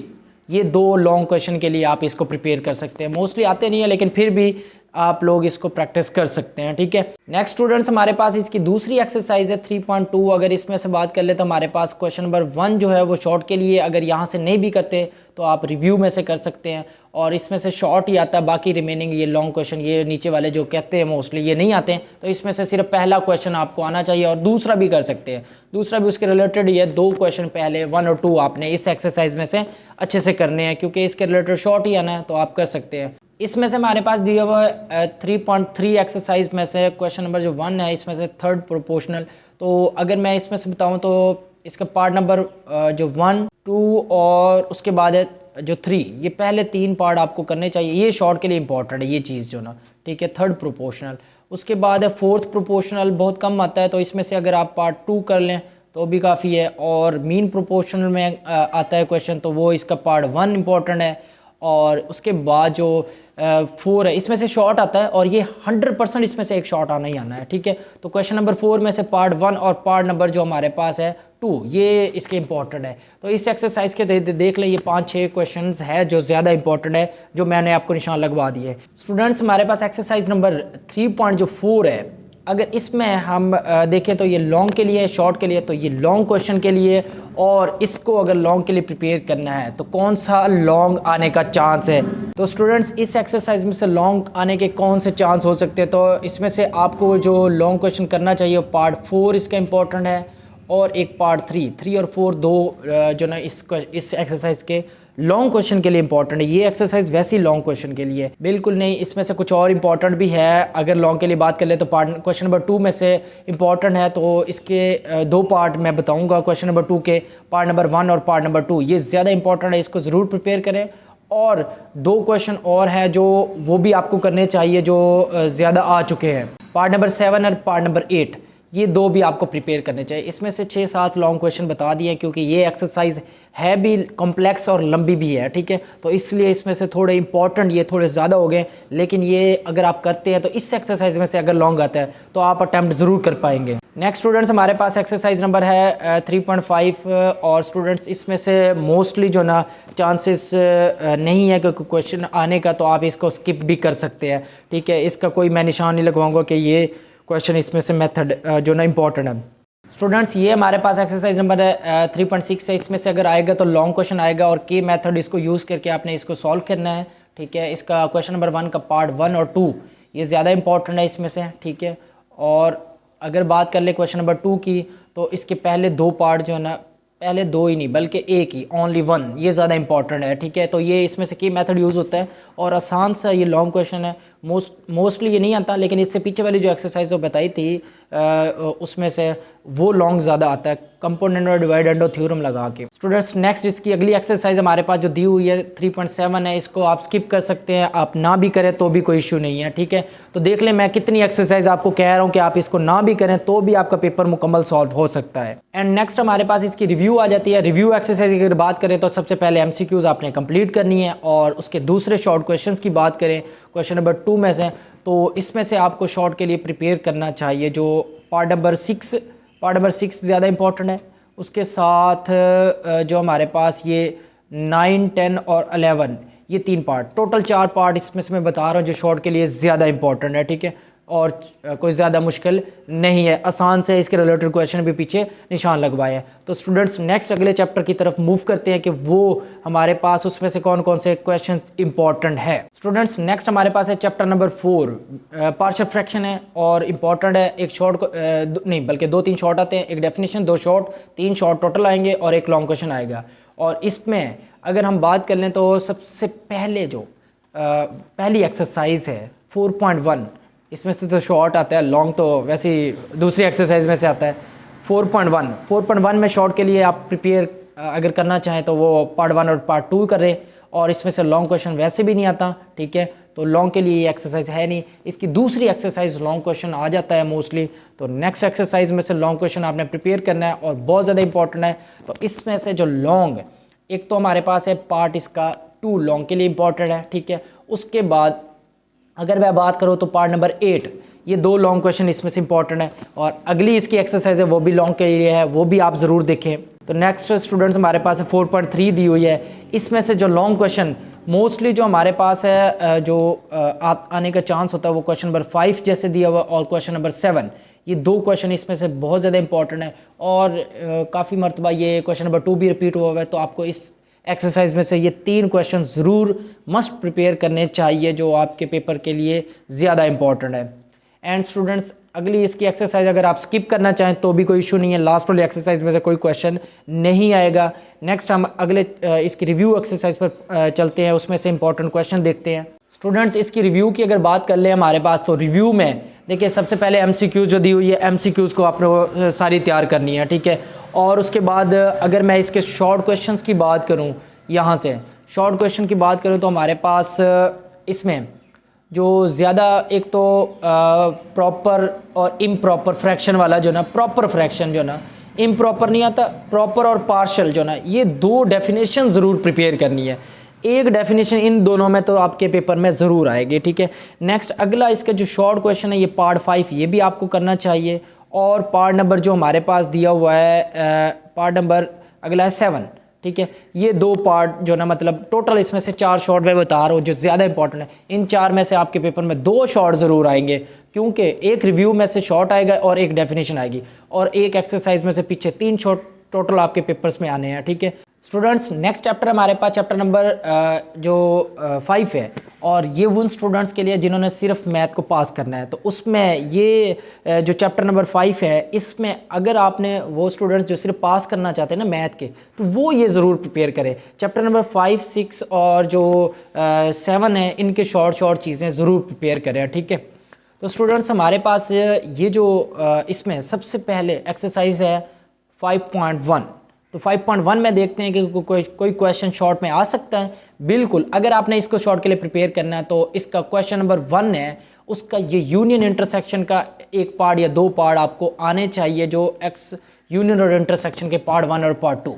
ये 2 लॉन्ग क्वेश्चन के लिए आप इसको प्रिपेयर कर सकते हैं। मोस्टली आते नहीं है, लेकिन फिर भी आप लोग इसको प्रैक्टिस कर सकते हैं, ठीक है। नेक्स्ट स्टूडेंट्स हमारे पास इसकी दूसरी एक्सरसाइज है 3.2। अगर इसमें से बात कर ले तो हमारे पास क्वेश्चन नंबर 1 जो है वो शॉर्ट के लिए, अगर यहाँ से नहीं भी करते तो आप रिव्यू में से कर सकते हैं, और इसमें से शॉर्ट ही आता है, बाकी रिमेनिंग ये लॉन्ग क्वेश्चन ये नीचे वाले जो कहते हैं मोस्टली ये नहीं आते हैं। तो इसमें से सिर्फ पहला क्वेश्चन आपको आना चाहिए, और दूसरा भी कर सकते हैं, दूसरा भी उसके रिलेटेड ही है। 2 क्वेश्चन पहले 1 और 2 आपने इस एक्सरसाइज में से अच्छे से करने हैं, क्योंकि इसके रिलेटेड शॉर्ट ही आना है, तो आप कर सकते हैं। इसमें से हमारे पास दिया हुआ 3.3 एक्सरसाइज में से क्वेश्चन नंबर जो 1 है, इसमें से थर्ड प्रोपोर्शनल। तो अगर मैं इसमें से बताऊं तो इसका पार्ट नंबर जो 1, 2 और उसके बाद है जो 3, ये पहले 3 पार्ट आपको करने चाहिए। ये शॉर्ट के लिए इंपॉर्टेंट है ये चीज़ जो ना, ठीक है। थर्ड प्रोपोर्शनल, उसके बाद है फोर्थ प्रोपोर्शनल, बहुत कम आता है, तो इसमें से अगर आप पार्ट 2 कर लें तो भी काफ़ी है। और मीन प्रोपोर्शनल में आता है क्वेश्चन, तो वो इसका पार्ट 1 इंपॉर्टेंट है। और उसके बाद जो 4 है, इसमें से शॉर्ट आता है, और ये 100% इसमें से एक शॉर्ट आना ही आना है, ठीक है। तो क्वेश्चन नंबर 4 में से पार्ट 1 और पार्ट नंबर जो हमारे पास है 2, ये इसके इंपॉर्टेंट है। तो इस एक्सरसाइज के देख लें, ये 5-6 क्वेश्चंस है जो ज़्यादा इंपॉर्टेंट है, जो मैंने आपको निशान लगवा दिए। स्टूडेंट्स हमारे पास एक्सरसाइज नंबर 3.4 है, अगर इसमें हम देखें तो ये लॉन्ग के लिए है, शॉर्ट के लिए, तो ये लॉन्ग क्वेश्चन के लिए। और इसको अगर लॉन्ग के लिए प्रिपेयर करना है तो कौन सा लॉन्ग आने का चांस है, तो स्टूडेंट्स इस एक्सरसाइज में से लॉन्ग आने के कौन से चांस हो सकते हैं। तो इसमें से आपको जो लॉन्ग क्वेश्चन करना चाहिए पार्ट 4 इसका इंपॉर्टेंट है, और एक पार्ट 3 और 4 दो जो ना इस एक्सरसाइज के लॉन्ग क्वेश्चन के लिए इंपॉर्टेंट है। ये एक्सरसाइज वैसी लॉन्ग क्वेश्चन के लिए बिल्कुल नहीं, इसमें से कुछ और इंपॉर्टेंट भी है। अगर लॉन्ग के लिए बात कर ले तो क्वेश्चन नंबर 2 में से इंपॉर्टेंट है, तो इसके दो पार्ट मैं बताऊंगा क्वेश्चन नंबर 2 के, पार्ट नंबर 1 और पार्ट नंबर 2। ये ज़्यादा इंपॉर्टेंट है, इसको ज़रूर प्रिपेयर करें। और दो क्वेश्चन और हैं जो वो भी आपको करने चाहिए जो ज़्यादा आ चुके हैं, पार्ट नंबर 7 और पार्ट नंबर 8। ये दो भी आपको प्रिपेयर करने चाहिए। इसमें से 6-7 लॉन्ग क्वेश्चन बता दिए क्योंकि ये एक्सरसाइज है भी कॉम्प्लेक्स और लंबी भी है, ठीक है। तो इसलिए इसमें से थोड़े इंपॉर्टेंट ये थोड़े ज़्यादा हो गए, लेकिन ये अगर आप करते हैं तो इस एक्सरसाइज में से अगर लॉन्ग आता है तो आप अटैम्प्ट ज़रूर कर पाएंगे। नेक्स्ट स्टूडेंट्स, हमारे पास एक्सरसाइज नंबर है 3.5 और स्टूडेंट्स इसमें से मोस्टली जो ना चांसेस नहीं है कि क्वेश्चन आने का, तो आप इसको स्किप भी कर सकते हैं, ठीक है। इसका कोई मैं निशान नहीं लगवाऊंगा कि ये क्वेश्चन इसमें से मेथड जो ना इंपॉर्टेंट है। स्टूडेंट्स ये हमारे पास एक्सरसाइज नंबर 3.6 है, इसमें से अगर आएगा तो लॉन्ग क्वेश्चन आएगा और के मेथड इसको यूज़ करके आपने इसको सॉल्व करना है, ठीक है। इसका क्वेश्चन नंबर 1 का पार्ट 1 और 2 ये ज़्यादा इंपॉर्टेंट है इसमें से, ठीक है। और अगर बात कर ले क्वेश्चन नंबर 2 की, तो इसके पहले दो पार्ट जो है ना, पहले दो ही नहीं बल्कि एक ही, ओनली 1, ये ज़्यादा इंपॉर्टेंट है, ठीक है। तो ये इसमें से की मेथड यूज़ होता है और आसान सा ये लॉन्ग क्वेश्चन है। मोस्टली ये नहीं आता, लेकिन इससे पीछे वाली जो एक्सरसाइज वो बताई थी उसमें से वो लॉन्ग ज़्यादा आता है, कंपोनेंट और डिवाइड एंड थ्योरम लगा के। स्टूडेंट्स नेक्स्ट इसकी अगली एक्सरसाइज हमारे पास जो दी हुई है 3.7 है, इसको आप स्किप कर सकते हैं, आप ना भी करें तो भी कोई इशू नहीं है, ठीक है। तो देख लें मैं कितनी एक्सरसाइज आपको कह रहा हूँ कि आप इसको ना भी करें तो भी आपका पेपर मुकम्मल सॉल्व हो सकता है। एंड नेक्स्ट हमारे पास इसकी रिव्यू आ जाती है। रिव्यू एक्सरसाइज की अगर बात करें तो सबसे पहले MCQs आपने कंप्लीट करनी है और उसके दूसरे शॉर्ट क्वेश्चंस की बात करें क्वेश्चन नंबर 2 में से, तो इसमें से आपको शॉर्ट के लिए प्रिपेयर करना चाहिए जो पार्ट नंबर 6 ज़्यादा इंपॉर्टेंट है। उसके साथ जो हमारे पास ये 9, 10 और 11 ये 3 पार्ट, टोटल 4 पार्ट इसमें से मैं बता रहा हूँ जो शॉर्ट के लिए ज़्यादा इंपॉर्टेंट है, ठीक है। और कोई ज़्यादा मुश्किल नहीं है, आसान से इसके रिलेटेड क्वेश्चन भी पीछे निशान लगवाए हैं। तो स्टूडेंट्स नेक्स्ट अगले चैप्टर की तरफ मूव करते हैं कि वो हमारे पास उसमें से कौन कौन से क्वेश्चंस इंपॉर्टेंट है। स्टूडेंट्स नेक्स्ट हमारे पास है चैप्टर नंबर 4, पार्शियल फ्रैक्शन है और इंपॉर्टेंट है। एक शॉर्ट नहीं बल्कि 2-3 शॉर्ट आते हैं, एक डेफिनेशन, 2 शॉर्ट, 3 शॉर्ट टोटल आएंगे और एक लॉन्ग क्वेश्चन आएगा। और इसमें अगर हम बात कर लें तो सबसे पहले जो पहली एक्सरसाइज है 4.1, इसमें से तो शॉर्ट आता है, लॉन्ग तो वैसे ही दूसरी एक्सरसाइज में से आता है। 4.1 में शॉर्ट के लिए आप प्रिपेयर अगर करना चाहें तो वो पार्ट 1 और पार्ट 2 करें, और इसमें से लॉन्ग क्वेश्चन वैसे भी नहीं आता, ठीक है। तो लॉन्ग के लिए ये एक्सरसाइज है नहीं, इसकी दूसरी एक्सरसाइज लॉन्ग क्वेश्चन आ जाता है मोस्टली। तो नेक्स्ट एक्सरसाइज में से लॉन्ग क्वेश्चन आपने प्रिपेयर करना है और बहुत ज़्यादा इंपॉर्टेंट है। तो इसमें से जो लॉन्ग, एक तो हमारे पास है पार्ट इसका 2 लॉन्ग के लिए इंपॉर्टेंट है, ठीक है। उसके बाद अगर मैं बात करूँ तो पार्ट नंबर 8, ये 2 लॉन्ग क्वेश्चन इसमें से इंपॉर्टेंट है और अगली इसकी एक्सरसाइज है वो भी लॉन्ग के लिए है, वो भी आप ज़रूर देखें। तो नेक्स्ट स्टूडेंट्स हमारे पास है 4.3 दी हुई है। इसमें से जो लॉन्ग क्वेश्चन मोस्टली जो हमारे पास है जो आने का चांस होता है वो क्वेश्चन नंबर 5 जैसे दिया हुआ और क्वेश्चन नंबर 7, ये 2 क्वेश्चन इसमें से बहुत ज़्यादा इंपॉर्टेंट है और काफ़ी मरतबा ये क्वेश्चन नंबर 2 भी रिपीट हुआ हुआ है। तो आपको इस एक्सरसाइज में से ये 3 क्वेश्चन ज़रूर मस्ट प्रिपेयर करने चाहिए जो आपके पेपर के लिए ज़्यादा इंपॉर्टेंट है। एंड स्टूडेंट्स अगली इसकी एक्सरसाइज अगर आप स्किप करना चाहें तो भी कोई इशू नहीं है, लास्ट वाली एक्सरसाइज में से कोई क्वेश्चन नहीं आएगा। नेक्स्ट हम अगले इसकी रिव्यू एक्सरसाइज पर चलते हैं, उसमें से इंपॉर्टेंट क्वेश्चन देखते हैं। स्टूडेंट्स इसकी रिव्यू की अगर बात कर लें हमारे पास, तो रिव्यू में देखिए सबसे पहले MCQ जो दी हुई है, MCQs को आपने सारी तैयार करनी है, ठीक है। और उसके बाद अगर मैं इसके शॉर्ट क्वेश्चंस की बात करूं, यहाँ से शॉर्ट क्वेश्चन की बात करूं तो हमारे पास इसमें जो ज़्यादा एक तो प्रॉपर और इम्प्रॉपर फ्रैक्शन वाला जो ना, प्रॉपर फ्रैक्शन जो ना, इम्प्रॉपर नहीं आता, प्रॉपर और पार्शल जो ना, ये 2 डेफिनेशन ज़रूर प्रिपेयर करनी है। एक डेफिनेशन इन दोनों में तो आपके पेपर में ज़रूर आएगी, ठीक है। नेक्स्ट अगला इसका जो शॉर्ट क्वेश्चन है ये पार्ट 5, ये भी आपको करना चाहिए। और पार्ट नंबर जो हमारे पास दिया हुआ है पार्ट नंबर अगला है 7, ठीक है। ये 2 पार्ट जो ना, मतलब टोटल इसमें से 4 शॉर्ट मैं बता रहा हूँ जो ज़्यादा इंपॉर्टेंट है। इन 4 में से आपके पेपर में 2 शॉर्ट ज़रूर आएंगे, क्योंकि एक रिव्यू में से शॉर्ट आएगा और एक डेफिनेशन आएगी और एक एक्सरसाइज में से पीछे 3 शॉर्ट टोटल आपके पेपर्स में आने हैं, ठीक है। स्टूडेंट्स नेक्स्ट चैप्टर हमारे पास चैप्टर नंबर 5 है, और ये उन स्टूडेंट्स के लिए जिन्होंने सिर्फ मैथ को पास करना है। तो उसमें ये जो चैप्टर नंबर 5 है, इसमें अगर आपने वो स्टूडेंट्स जो सिर्फ पास करना चाहते हैं ना मैथ के, तो वो ये ज़रूर प्रिपेयर करें। चैप्टर नंबर 5, 6 और जो 7 है, इनके शॉर्ट चीज़ें ज़रूर प्रिपेयर करें, ठीक है। तो स्टूडेंट्स हमारे पास ये जो इसमें सबसे पहले एक्सरसाइज है 5.1। तो 5.1 में देखते हैं कि कोई क्वेश्चन शॉर्ट में आ सकता है। बिल्कुल, अगर आपने इसको शॉर्ट के लिए प्रिपेयर करना है तो इसका क्वेश्चन नंबर 1 है, उसका ये यूनियन इंटरसेक्शन का एक पार्ट या 2 पार्ट आपको आने चाहिए, जो एक्स यूनियन और इंटरसेक्शन के पार्ट 1 और पार्ट 2।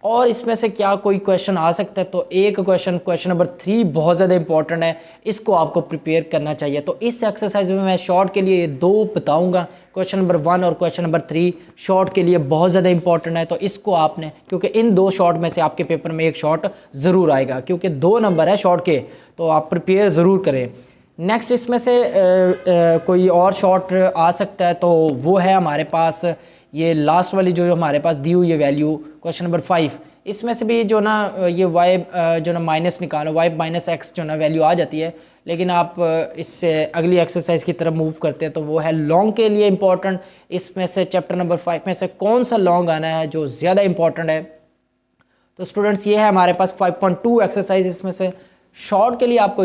और इसमें से क्या कोई क्वेश्चन आ सकता है, तो एक क्वेश्चन नंबर 3 बहुत ज़्यादा इंपॉर्टेंट है, इसको आपको प्रिपेयर करना चाहिए। तो इस एक्सरसाइज में मैं शॉर्ट के लिए 2 बताऊंगा, क्वेश्चन नंबर 1 और क्वेश्चन नंबर 3 शॉर्ट के लिए बहुत ज़्यादा इंपॉर्टेंट है। तो इसको आपने, क्योंकि इन 2 शॉर्ट में से आपके पेपर में एक शॉर्ट ज़रूर आएगा, क्योंकि 2 नंबर है शॉर्ट के, तो आप प्रिपेयर ज़रूर करें। नेक्स्ट इसमें से कोई और शॉर्ट आ सकता है, तो वो है हमारे पास ये लास्ट वाली जो हमारे पास दी हुई है वैल्यू, क्वेश्चन नंबर 5। इसमें से भी जो ना ये y जो ना माइनस निकालो, y माइनस एक्स जो ना वैल्यू आ जाती है, लेकिन आप इससे अगली एक्सरसाइज की तरफ मूव करते हैं, तो वो है लॉन्ग के लिए इम्पॉर्टेंट। इसमें से चैप्टर नंबर 5 में से कौन सा लॉन्ग आना है जो ज़्यादा इंपॉर्टेंट है। तो स्टूडेंट्स ये है हमारे पास 5.2 एक्सरसाइज। इसमें से शॉर्ट के लिए आपको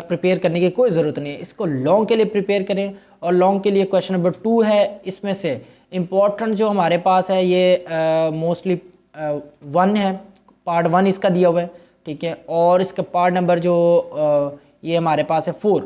प्रिपेयर करने की कोई ज़रूरत नहीं है, इसको लॉन्ग के लिए प्रिपेयर करें। और लॉन्ग के लिए क्वेश्चन नंबर 2 है, इसमें से इम्पॉर्टेंट जो हमारे पास है ये मोस्टली 1 है, पार्ट 1 इसका दिया हुआ है, ठीक है। और इसका पार्ट नंबर जो ये हमारे पास है 4,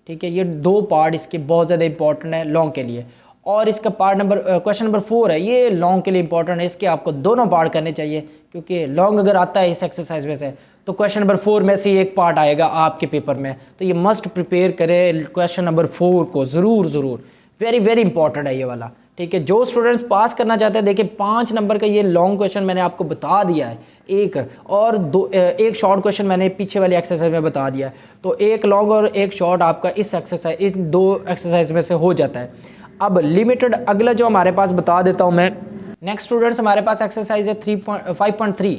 ठीक है। ये 2 पार्ट इसके बहुत ज़्यादा इंपॉर्टेंट है लॉन्ग के लिए। और इसका पार्ट नंबर क्वेश्चन नंबर 4 है, ये लॉन्ग के लिए इंपॉर्टेंट है, इसके आपको दोनों पार्ट करने चाहिए, क्योंकि लॉन्ग अगर आता है इस एक्सरसाइज में से, तो क्वेश्चन नंबर 4 में से एक पार्ट आएगा आपके पेपर में। तो ये मस्ट प्रिपेयर करें क्वेश्चन नंबर 4 को, ज़रूर, वेरी इंपॉर्टेंट है ये वाला, ठीक है। जो स्टूडेंट्स पास करना चाहते हैं, देखिए 5 नंबर का ये लॉन्ग क्वेश्चन मैंने आपको बता दिया है, एक और एक शॉर्ट क्वेश्चन मैंने पीछे वाली एक्सरसाइज में बता दिया है। तो एक लॉन्ग और एक शॉर्ट आपका इस 2 एक्सरसाइज में से हो जाता है। अब लिमिटेड अगला जो हमारे पास बता देता हूँ मैं। नेक्स्ट स्टूडेंट्स हमारे पास एक्सरसाइज है 5.3।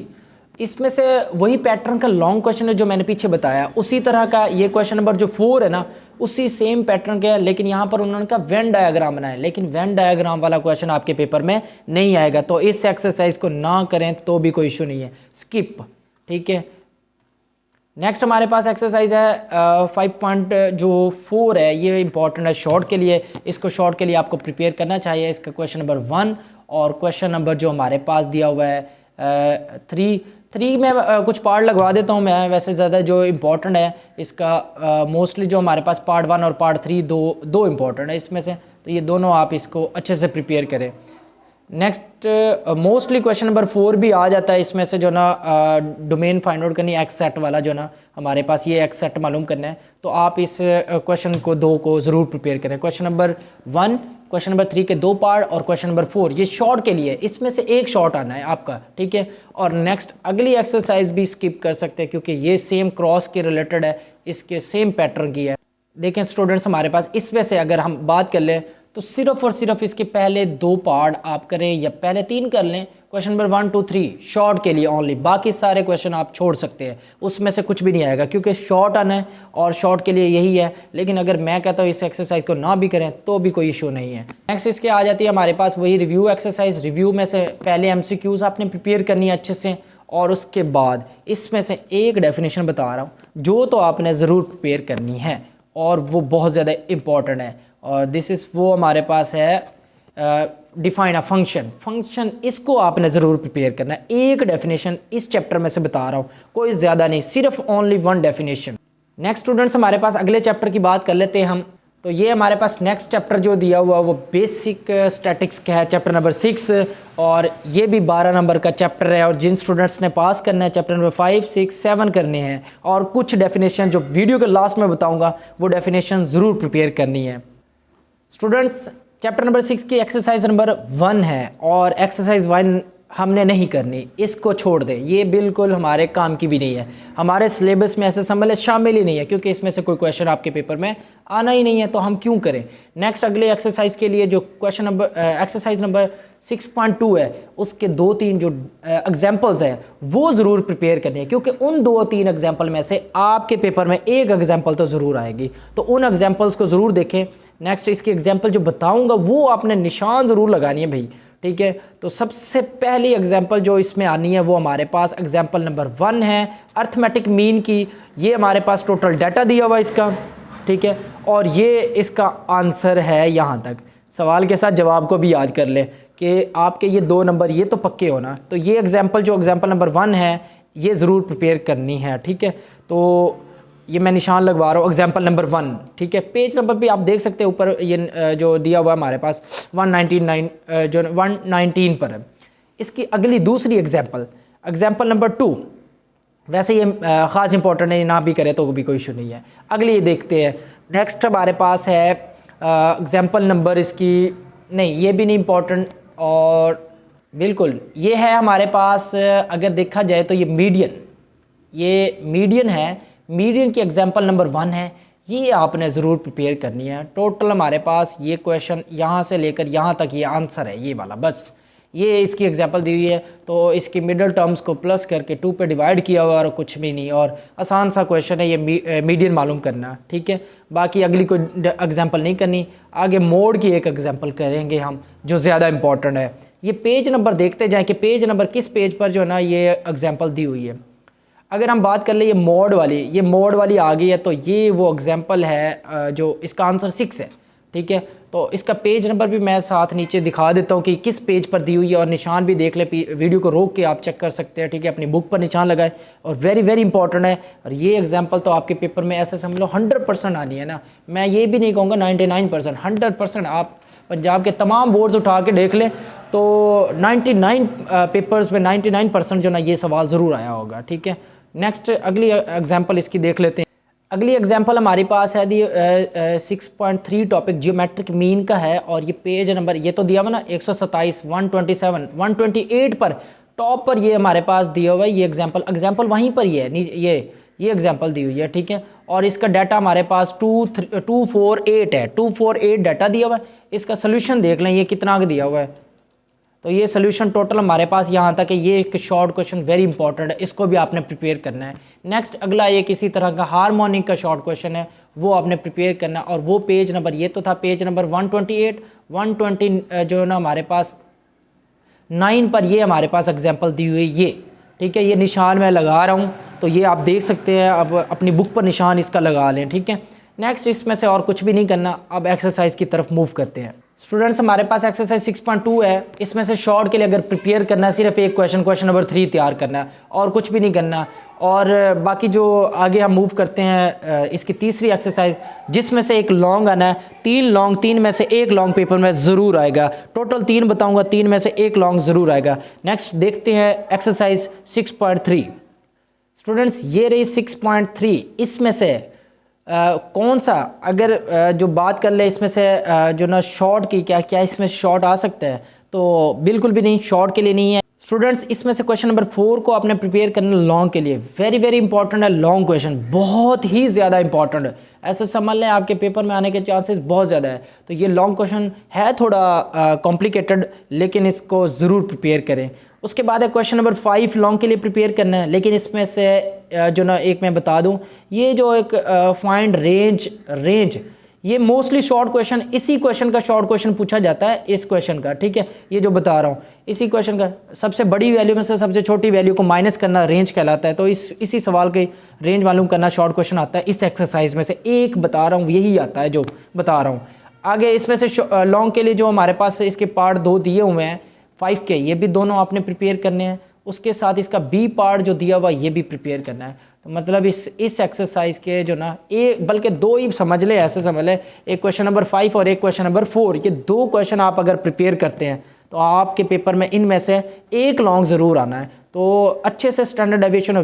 इसमें से वही पैटर्न का लॉन्ग क्वेश्चन है जो मैंने पीछे बताया, उसी तरह का ये क्वेश्चन नंबर जो 4 है ना, उसी सेम पैटर्न के है, लेकिन यहाँ पर उन्होंने कहा वेन डायग्राम बनाए, लेकिन वेन डायग्राम वाला क्वेश्चन आपके पेपर में नहीं आएगा। तो इस एक्सरसाइज को ना करें तो भी कोई इशू नहीं है, स्किप, ठीक है। नेक्स्ट हमारे पास एक्सरसाइज है 5.4 है, ये इंपॉर्टेंट है शॉर्ट के लिए, इसको शॉर्ट के लिए आपको प्रिपेयर करना चाहिए। इसका क्वेश्चन नंबर 1 और क्वेश्चन नंबर जो हमारे पास दिया हुआ है 3 में कुछ पार्ट लगवा देता हूँ मैं, वैसे ज़्यादा जो इम्पोर्टेंट है इसका मोस्टली जो हमारे पास पार्ट 1 और पार्ट 3 दो इम्पोर्टेंट है इसमें से, तो ये दोनों आप इसको अच्छे से प्रिपेयर करें। नेक्स्ट मोस्टली क्वेश्चन नंबर 4 भी आ जाता है इसमें से, जो ना डोमेन फाइंड आउट करनी, एक्स सेट वाला जो ना हमारे पास ये एक्स सेट मालूम करना है, तो आप इस क्वेश्चन को 2 को ज़रूर प्रिपेयर करें। क्वेश्चन नंबर 1, क्वेश्चन नंबर 3 के 2 पार्ट और क्वेश्चन नंबर 4 ये शॉर्ट के लिए, इसमें से एक शॉर्ट आना है आपका, ठीक है। और नेक्स्ट अगली एक्सरसाइज भी स्किप कर सकते हैं, क्योंकि ये सेम क्रॉस के रिलेटेड है, इसके सेम पैटर्न की है। देखें स्टूडेंट्स हमारे पास इसमें से अगर हम बात कर लें, तो सिर्फ और सिर्फ इसके पहले 2 पार्ट आप करें या पहले 3 कर लें, क्वेश्चन नंबर 1, 2, 3 शॉर्ट के लिए ओनली, बाकी सारे क्वेश्चन आप छोड़ सकते हैं, उसमें से कुछ भी नहीं आएगा, क्योंकि शॉर्ट आना है और शॉर्ट के लिए यही है। लेकिन अगर मैं कहता हूँ इस एक्सरसाइज को ना भी करें तो भी कोई इशू नहीं है। नेक्स्ट इसके आ जाती है हमारे पास वही रिव्यू एक्सरसाइज। रिव्यू में से पहले MCQs आपने प्रिपेयर करनी है अच्छे से, और उसके बाद इसमें से एक डेफिनेशन बता रहा हूँ जो तो आपने ज़रूर प्रिपेयर करनी है, और वो बहुत ज़्यादा इंपॉर्टेंट है। और दिस इज़ वो हमारे पास है डिफाइन अ फंक्शन, इसको आपने ज़रूर प्रिपेयर करना है। एक डेफिनेशन इस चैप्टर में से बता रहा हूँ, कोई ज़्यादा नहीं, सिर्फ ओनली 1 डेफिनेशन। नेक्स्ट स्टूडेंट्स हमारे पास अगले चैप्टर की बात कर लेते हैं हम। तो ये हमारे पास नेक्स्ट चैप्टर जो दिया हुआ वो बेसिक स्टैटिक्स का है, चैप्टर नंबर 6, और ये भी 12 नंबर का चैप्टर है। और जिन स्टूडेंट्स ने पास करना है चैप्टर नंबर 5, 6, 7 करने हैं, और कुछ डेफिनेशन जो वीडियो के लास्ट में बताऊँगा वो डेफिनेशन ज़रूर प्रिपेयर करनी है। स्टूडेंट्स चैप्टर नंबर 6 की एक्सरसाइज नंबर 1 है, और एक्सरसाइज 1 हमने नहीं करनी, इसको छोड़ दें, ये बिल्कुल हमारे काम की भी नहीं है, हमारे सिलेबस में ऐसे समझ शामिल ही नहीं है, क्योंकि इसमें से कोई क्वेश्चन आपके पेपर में आना ही नहीं है, तो हम क्यों करें। नेक्स्ट अगले एक्सरसाइज के लिए जो क्वेश्चन नंबर एक्सरसाइज नंबर 6.2 है, उसके 2-3 जो एग्जाम्पल्स हैं वो ज़रूर प्रिपेयर करनी है, क्योंकि उन 2-3 एग्जाम्पल में से आपके पेपर में एक एग्जाम्पल तो ज़रूर आएगी, तो उन एग्जाम्पल्स को ज़रूर देखें। नेक्स्ट इसकी एग्जाम्पल जो बताऊँगा वो आपने निशान ज़रूर लगानी है भाई, ठीक है। तो सबसे पहली एग्जाम्पल जो इसमें आनी है वो हमारे पास एग्जाम्पल नंबर 1 है, अर्थमेटिक मीन की। ये हमारे पास टोटल डाटा दिया हुआ इसका, ठीक है, और ये इसका आंसर है यहाँ तक। सवाल के साथ जवाब को भी याद कर लें कि आपके ये 2 नंबर ये तो पक्के होना। तो ये एग्जाम्पल जो एग्जाम्पल नंबर 1 है ये ज़रूर प्रिपेयर करनी है, ठीक है। तो ये मैं निशान लगवा रहा हूँ एग्जाम्पल नंबर 1, ठीक है। पेज नंबर भी आप देख सकते हैं ऊपर, ये जो दिया हुआ है हमारे पास 199 जो 119 पर है। इसकी अगली दूसरी एग्जाम्पल नंबर 2, वैसे ये ख़ास इंपॉर्टेंट है, ना भी करे तो भी कोई इशू नहीं है। अगली ये देखते हैं। नेक्स्ट हमारे पास है एग्जाम्पल नंबर इसकी, नहीं ये भी नहीं इम्पॉर्टेंट, और बिल्कुल ये है हमारे पास, अगर देखा जाए तो ये मीडियन है। मीडियन की एग्जाम्पल नंबर 1 है, ये आपने ज़रूर प्रिपेयर करनी है। टोटल हमारे पास ये क्वेश्चन यहाँ से लेकर यहाँ तक ये आंसर है, ये वाला, बस ये इसकी एग्जाम्पल दी हुई है। तो इसकी मिडल टर्म्स को प्लस करके 2 पे डिवाइड किया हुआ और कुछ भी नहीं, और आसान सा क्वेश्चन है ये, मीडियन मालूम करना, ठीक है। बाकी अगली कोई एग्जाम्पल नहीं करनी। आगे मोड की एक एग्जाम्पल करेंगे हम जो ज़्यादा इंपॉर्टेंट है। ये पेज नंबर देखते जाएँ कि पेज नंबर किस पेज पर जो है ना ये एग्जाम्पल दी हुई है। अगर हम बात कर ले ये मोड वाली आ गई है, तो ये वो एग्जाम्पल है जो इसका आंसर 6 है, ठीक है। तो इसका पेज नंबर भी मैं साथ नीचे दिखा देता हूँ कि किस पेज पर दी हुई है, और निशान भी देख ले, वीडियो को रोक के आप चेक कर सकते हैं, ठीक है। अपनी बुक पर निशान लगाए, और वेरी वेरी इंपॉर्टेंट है। और ये एग्जाम्पल तो आपके पेपर में ऐसे समझ लो 100% आनी है ना, मैं ये भी नहीं कहूँगा 99%, 100%। आप पंजाब के तमाम बोर्ड्स उठा के देख लें तो 99 पेपर्स में 99% जो ना ये सवाल ज़रूर आया होगा, ठीक है। नेक्स्ट अगली एग्जांपल इसकी देख लेते हैं। अगली एग्जांपल हमारे पास है दी 6.3 टॉपिक जियोमेट्रिक मीन का है, और ये पेज नंबर ये तो दिया हुआ ना 127, 127, 128 पर टॉप पर ये हमारे पास दिया हुआ है। ये एग्जांपल वहीं पर ही है, ये एग्जांपल दी हुई है, ठीक है। और इसका डाटा हमारे पास 248 है, 248 डाटा दिया हुआ है। इसका सोल्यूशन देख लें ये कितना दिया हुआ है। तो ये सोल्यूशन टोटल हमारे पास यहाँ तक है। ये एक शॉर्ट क्वेश्चन वेरी इंपॉर्टेंट है, इसको भी आपने प्रिपेयर करना है। नेक्स्ट अगला एक इसी तरह का हार्मोनिक का शॉर्ट क्वेश्चन है, वो आपने प्रिपेयर करना है। और वो पेज नंबर ये तो था पेज नंबर 128, 120 जो है ना हमारे पास 9 पर ये हमारे पास एग्जाम्पल दी हुई है ये, ठीक है। ये निशान मैं लगा रहा हूँ, तो ये आप देख सकते हैं। अब अपनी बुक पर निशान इसका लगा लें, ठीक है। नेक्स्ट इसमें से और कुछ भी नहीं करना। अब एक्सरसाइज की तरफ मूव करते हैं। स्टूडेंट्स हमारे पास एक्सरसाइज 6.2 है। इसमें से शॉर्ट के लिए अगर प्रिपेयर करना है, सिर्फ एक क्वेश्चन नंबर 3 तैयार करना है, और कुछ भी नहीं करना। और बाकी जो आगे हम मूव करते हैं इसकी तीसरी एक्सरसाइज, जिसमें से एक लॉन्ग आना है। 3 में से एक लॉन्ग पेपर में ज़रूर आएगा। टोटल 3 बताऊंगा, 3 में से एक लॉन्ग ज़रूर आएगा। नेक्स्ट देखते हैं एक्सरसाइज 6.3। स्टूडेंट्स ये रही 6.3। इसमें से कौन सा अगर जो बात कर ले इसमें से जो ना शॉर्ट की, क्या इसमें शॉर्ट आ सकता है? तो बिल्कुल भी नहीं, शॉर्ट के लिए नहीं है। स्टूडेंट्स इसमें से क्वेश्चन नंबर 4 को आपने प्रिपेयर करना लॉन्ग के लिए। वेरी वेरी इंपॉर्टेंट है लॉन्ग क्वेश्चन, बहुत ही ज़्यादा इंपॉर्टेंट है। ऐसे समझ लें आपके पेपर में आने के चांसेस बहुत ज़्यादा है। तो ये लॉन्ग क्वेश्चन है थोड़ा कॉम्प्लिकेटेड, लेकिन इसको ज़रूर प्रिपेयर करें। उसके बाद है क्वेश्चन नंबर 5 लॉन्ग के लिए प्रिपेयर करना है। लेकिन इसमें से जो ना एक मैं बता दूं, ये जो एक फाइंड रेंज ये मोस्टली शॉर्ट क्वेश्चन, इसी क्वेश्चन का शॉर्ट क्वेश्चन पूछा जाता है, इस क्वेश्चन का, ठीक है। ये जो बता रहा हूँ इसी क्वेश्चन का सबसे बड़ी वैल्यू में से सबसे छोटी वैल्यू को माइनस करना रेंज कहलाता है। तो इसी सवाल के रेंज मालूम करना शॉर्ट क्वेश्चन आता है। इस एक्सरसाइज में से एक बता रहा हूँ, यही आता है जो बता रहा हूँ। आगे इसमें से लॉन्ग के लिए जो हमारे पास इसके पार्ट 2 दिए हुए हैं 5 के, ये भी दोनों आपने प्रिपेयर करने हैं। उसके साथ इसका बी पार्ट जो दिया हुआ ये भी प्रिपेयर करना है। तो मतलब इस एक्सरसाइज के जो ना एक बल्कि 2 ही समझ ले, ऐसे समझ ले, एक क्वेश्चन नंबर 5 और एक क्वेश्चन नंबर 4, ये 2 क्वेश्चन आप अगर प्रिपेयर करते हैं तो आपके पेपर में इनमें से एक लॉन्ग ज़रूर आना है। तो अच्छे से स्टैंडर्ड डेविएशन और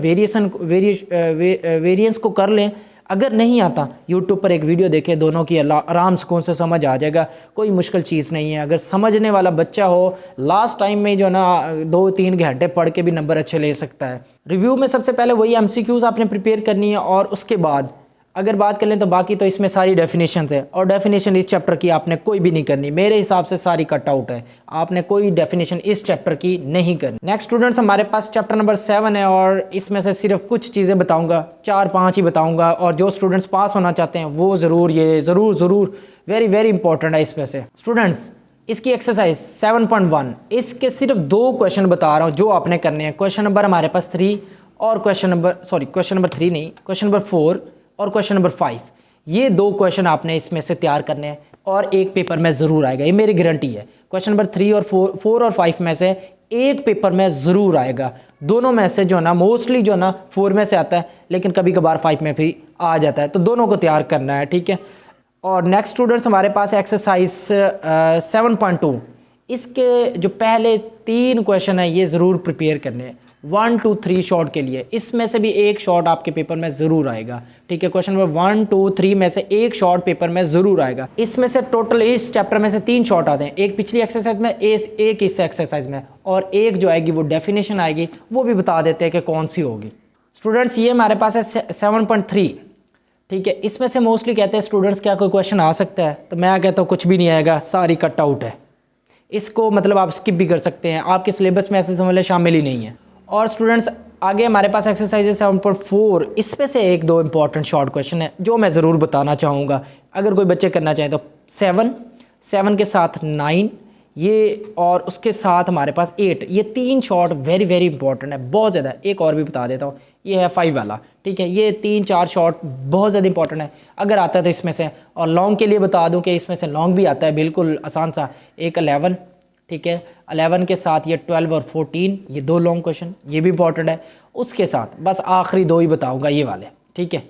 वेरिएंस को कर लें। अगर नहीं आता यूट्यूब पर एक वीडियो देखे दोनों की, आराम सुकून से समझ आ जाएगा, कोई मुश्किल चीज़ नहीं है। अगर समझने वाला बच्चा हो लास्ट टाइम में जो ना 2-3 घंटे पढ़ के भी नंबर अच्छे ले सकता है। रिव्यू में सबसे पहले वही MCQs आपने प्रिपेयर करनी है और उसके बाद अगर बात कर लें तो बाकी तो इसमें सारी डेफिनेशंस है और डेफिनेशन इस चैप्टर की आपने कोई भी नहीं करनी, मेरे हिसाब से सारी कट आउट है, आपने कोई डेफिनेशन इस चैप्टर की नहीं करनी। नेक्स्ट स्टूडेंट्स हमारे पास चैप्टर नंबर 7 है और इसमें से सिर्फ कुछ चीज़ें बताऊंगा, 4-5 ही बताऊंगा और जो स्टूडेंट्स पास होना चाहते हैं वो ज़रूर वेरी वेरी इंपॉर्टेंट है इसमें से। स्टूडेंट्स इसकी एक्सरसाइज 7.1 इसके सिर्फ 2 क्वेश्चन बता रहा हूँ जो आपने करने हैं। क्वेश्चन नंबर हमारे पास 3 और क्वेश्चन नंबर 4 और क्वेश्चन नंबर 5, ये 2 क्वेश्चन आपने इसमें से तैयार करने हैं और एक पेपर में ज़रूर आएगा, ये मेरी गारंटी है। क्वेश्चन नंबर 3 और 4 और 5 में से एक पेपर में ज़रूर आएगा। दोनों में से जो ना मोस्टली जो ना 4 में से आता है, लेकिन कभी कभार 5 में भी आ जाता है, तो दोनों को तैयार करना है, ठीक है। और नेक्स्ट स्टूडेंट्स हमारे पास एक्सरसाइज 7.2 इसके जो पहले 3 क्वेश्चन है ये ज़रूर प्रिपेयर करने हैं 1, 2, 3 शॉर्ट के लिए। इसमें से भी एक शॉर्ट आपके पेपर में ज़रूर आएगा, ठीक है। क्वेश्चन नंबर 1, 2, 3 में से एक शॉर्ट पेपर में ज़रूर आएगा। इसमें से टोटल इस चैप्टर में से 3 शॉर्ट आते हैं, एक पिछली एक्सरसाइज में, एक इस एक्सरसाइज में, और एक जो आएगी वो डेफिनेशन आएगी, वो भी बता देते हैं कि कौन सी होगी। स्टूडेंट्स ये हमारे पास है 7.3, ठीक है। इसमें से मोस्टली कहते हैं स्टूडेंट्स क्या कोई क्वेश्चन आ सकता है, तो मैं कहता हूँ कुछ भी नहीं आएगा, सारी कट आउट है। इसको मतलब आप स्किप भी कर सकते हैं, आपके सिलेबस में ऐसे समझ शामिल ही नहीं है। और स्टूडेंट्स आगे हमारे पास एक्सरसाइज 7.4 इसमें से 1-2 इंपॉर्टेंट शॉर्ट क्वेश्चन है जो मैं ज़रूर बताना चाहूँगा, अगर कोई बच्चे करना चाहें तो। 7 के साथ 9 ये, और उसके साथ हमारे पास 8, ये 3 शॉर्ट वेरी वेरी इंपॉर्टेंट है, बहुत ज़्यादा। एक और भी बता देता हूँ, ये है 5 वाला, ठीक है। ये 3-4 शॉर्ट बहुत ज़्यादा इंपॉर्टेंट है, अगर आता है तो इसमें से। और लॉन्ग के लिए बता दूं कि इसमें से लॉन्ग भी आता है, बिल्कुल आसान सा, एक 11, ठीक है। 11 के साथ ये 12 और 14, ये 2 लॉन्ग क्वेश्चन, ये भी इंपॉर्टेंट है। उसके साथ बस आखिरी 2 ही बताऊँगा ये वाले, ठीक है।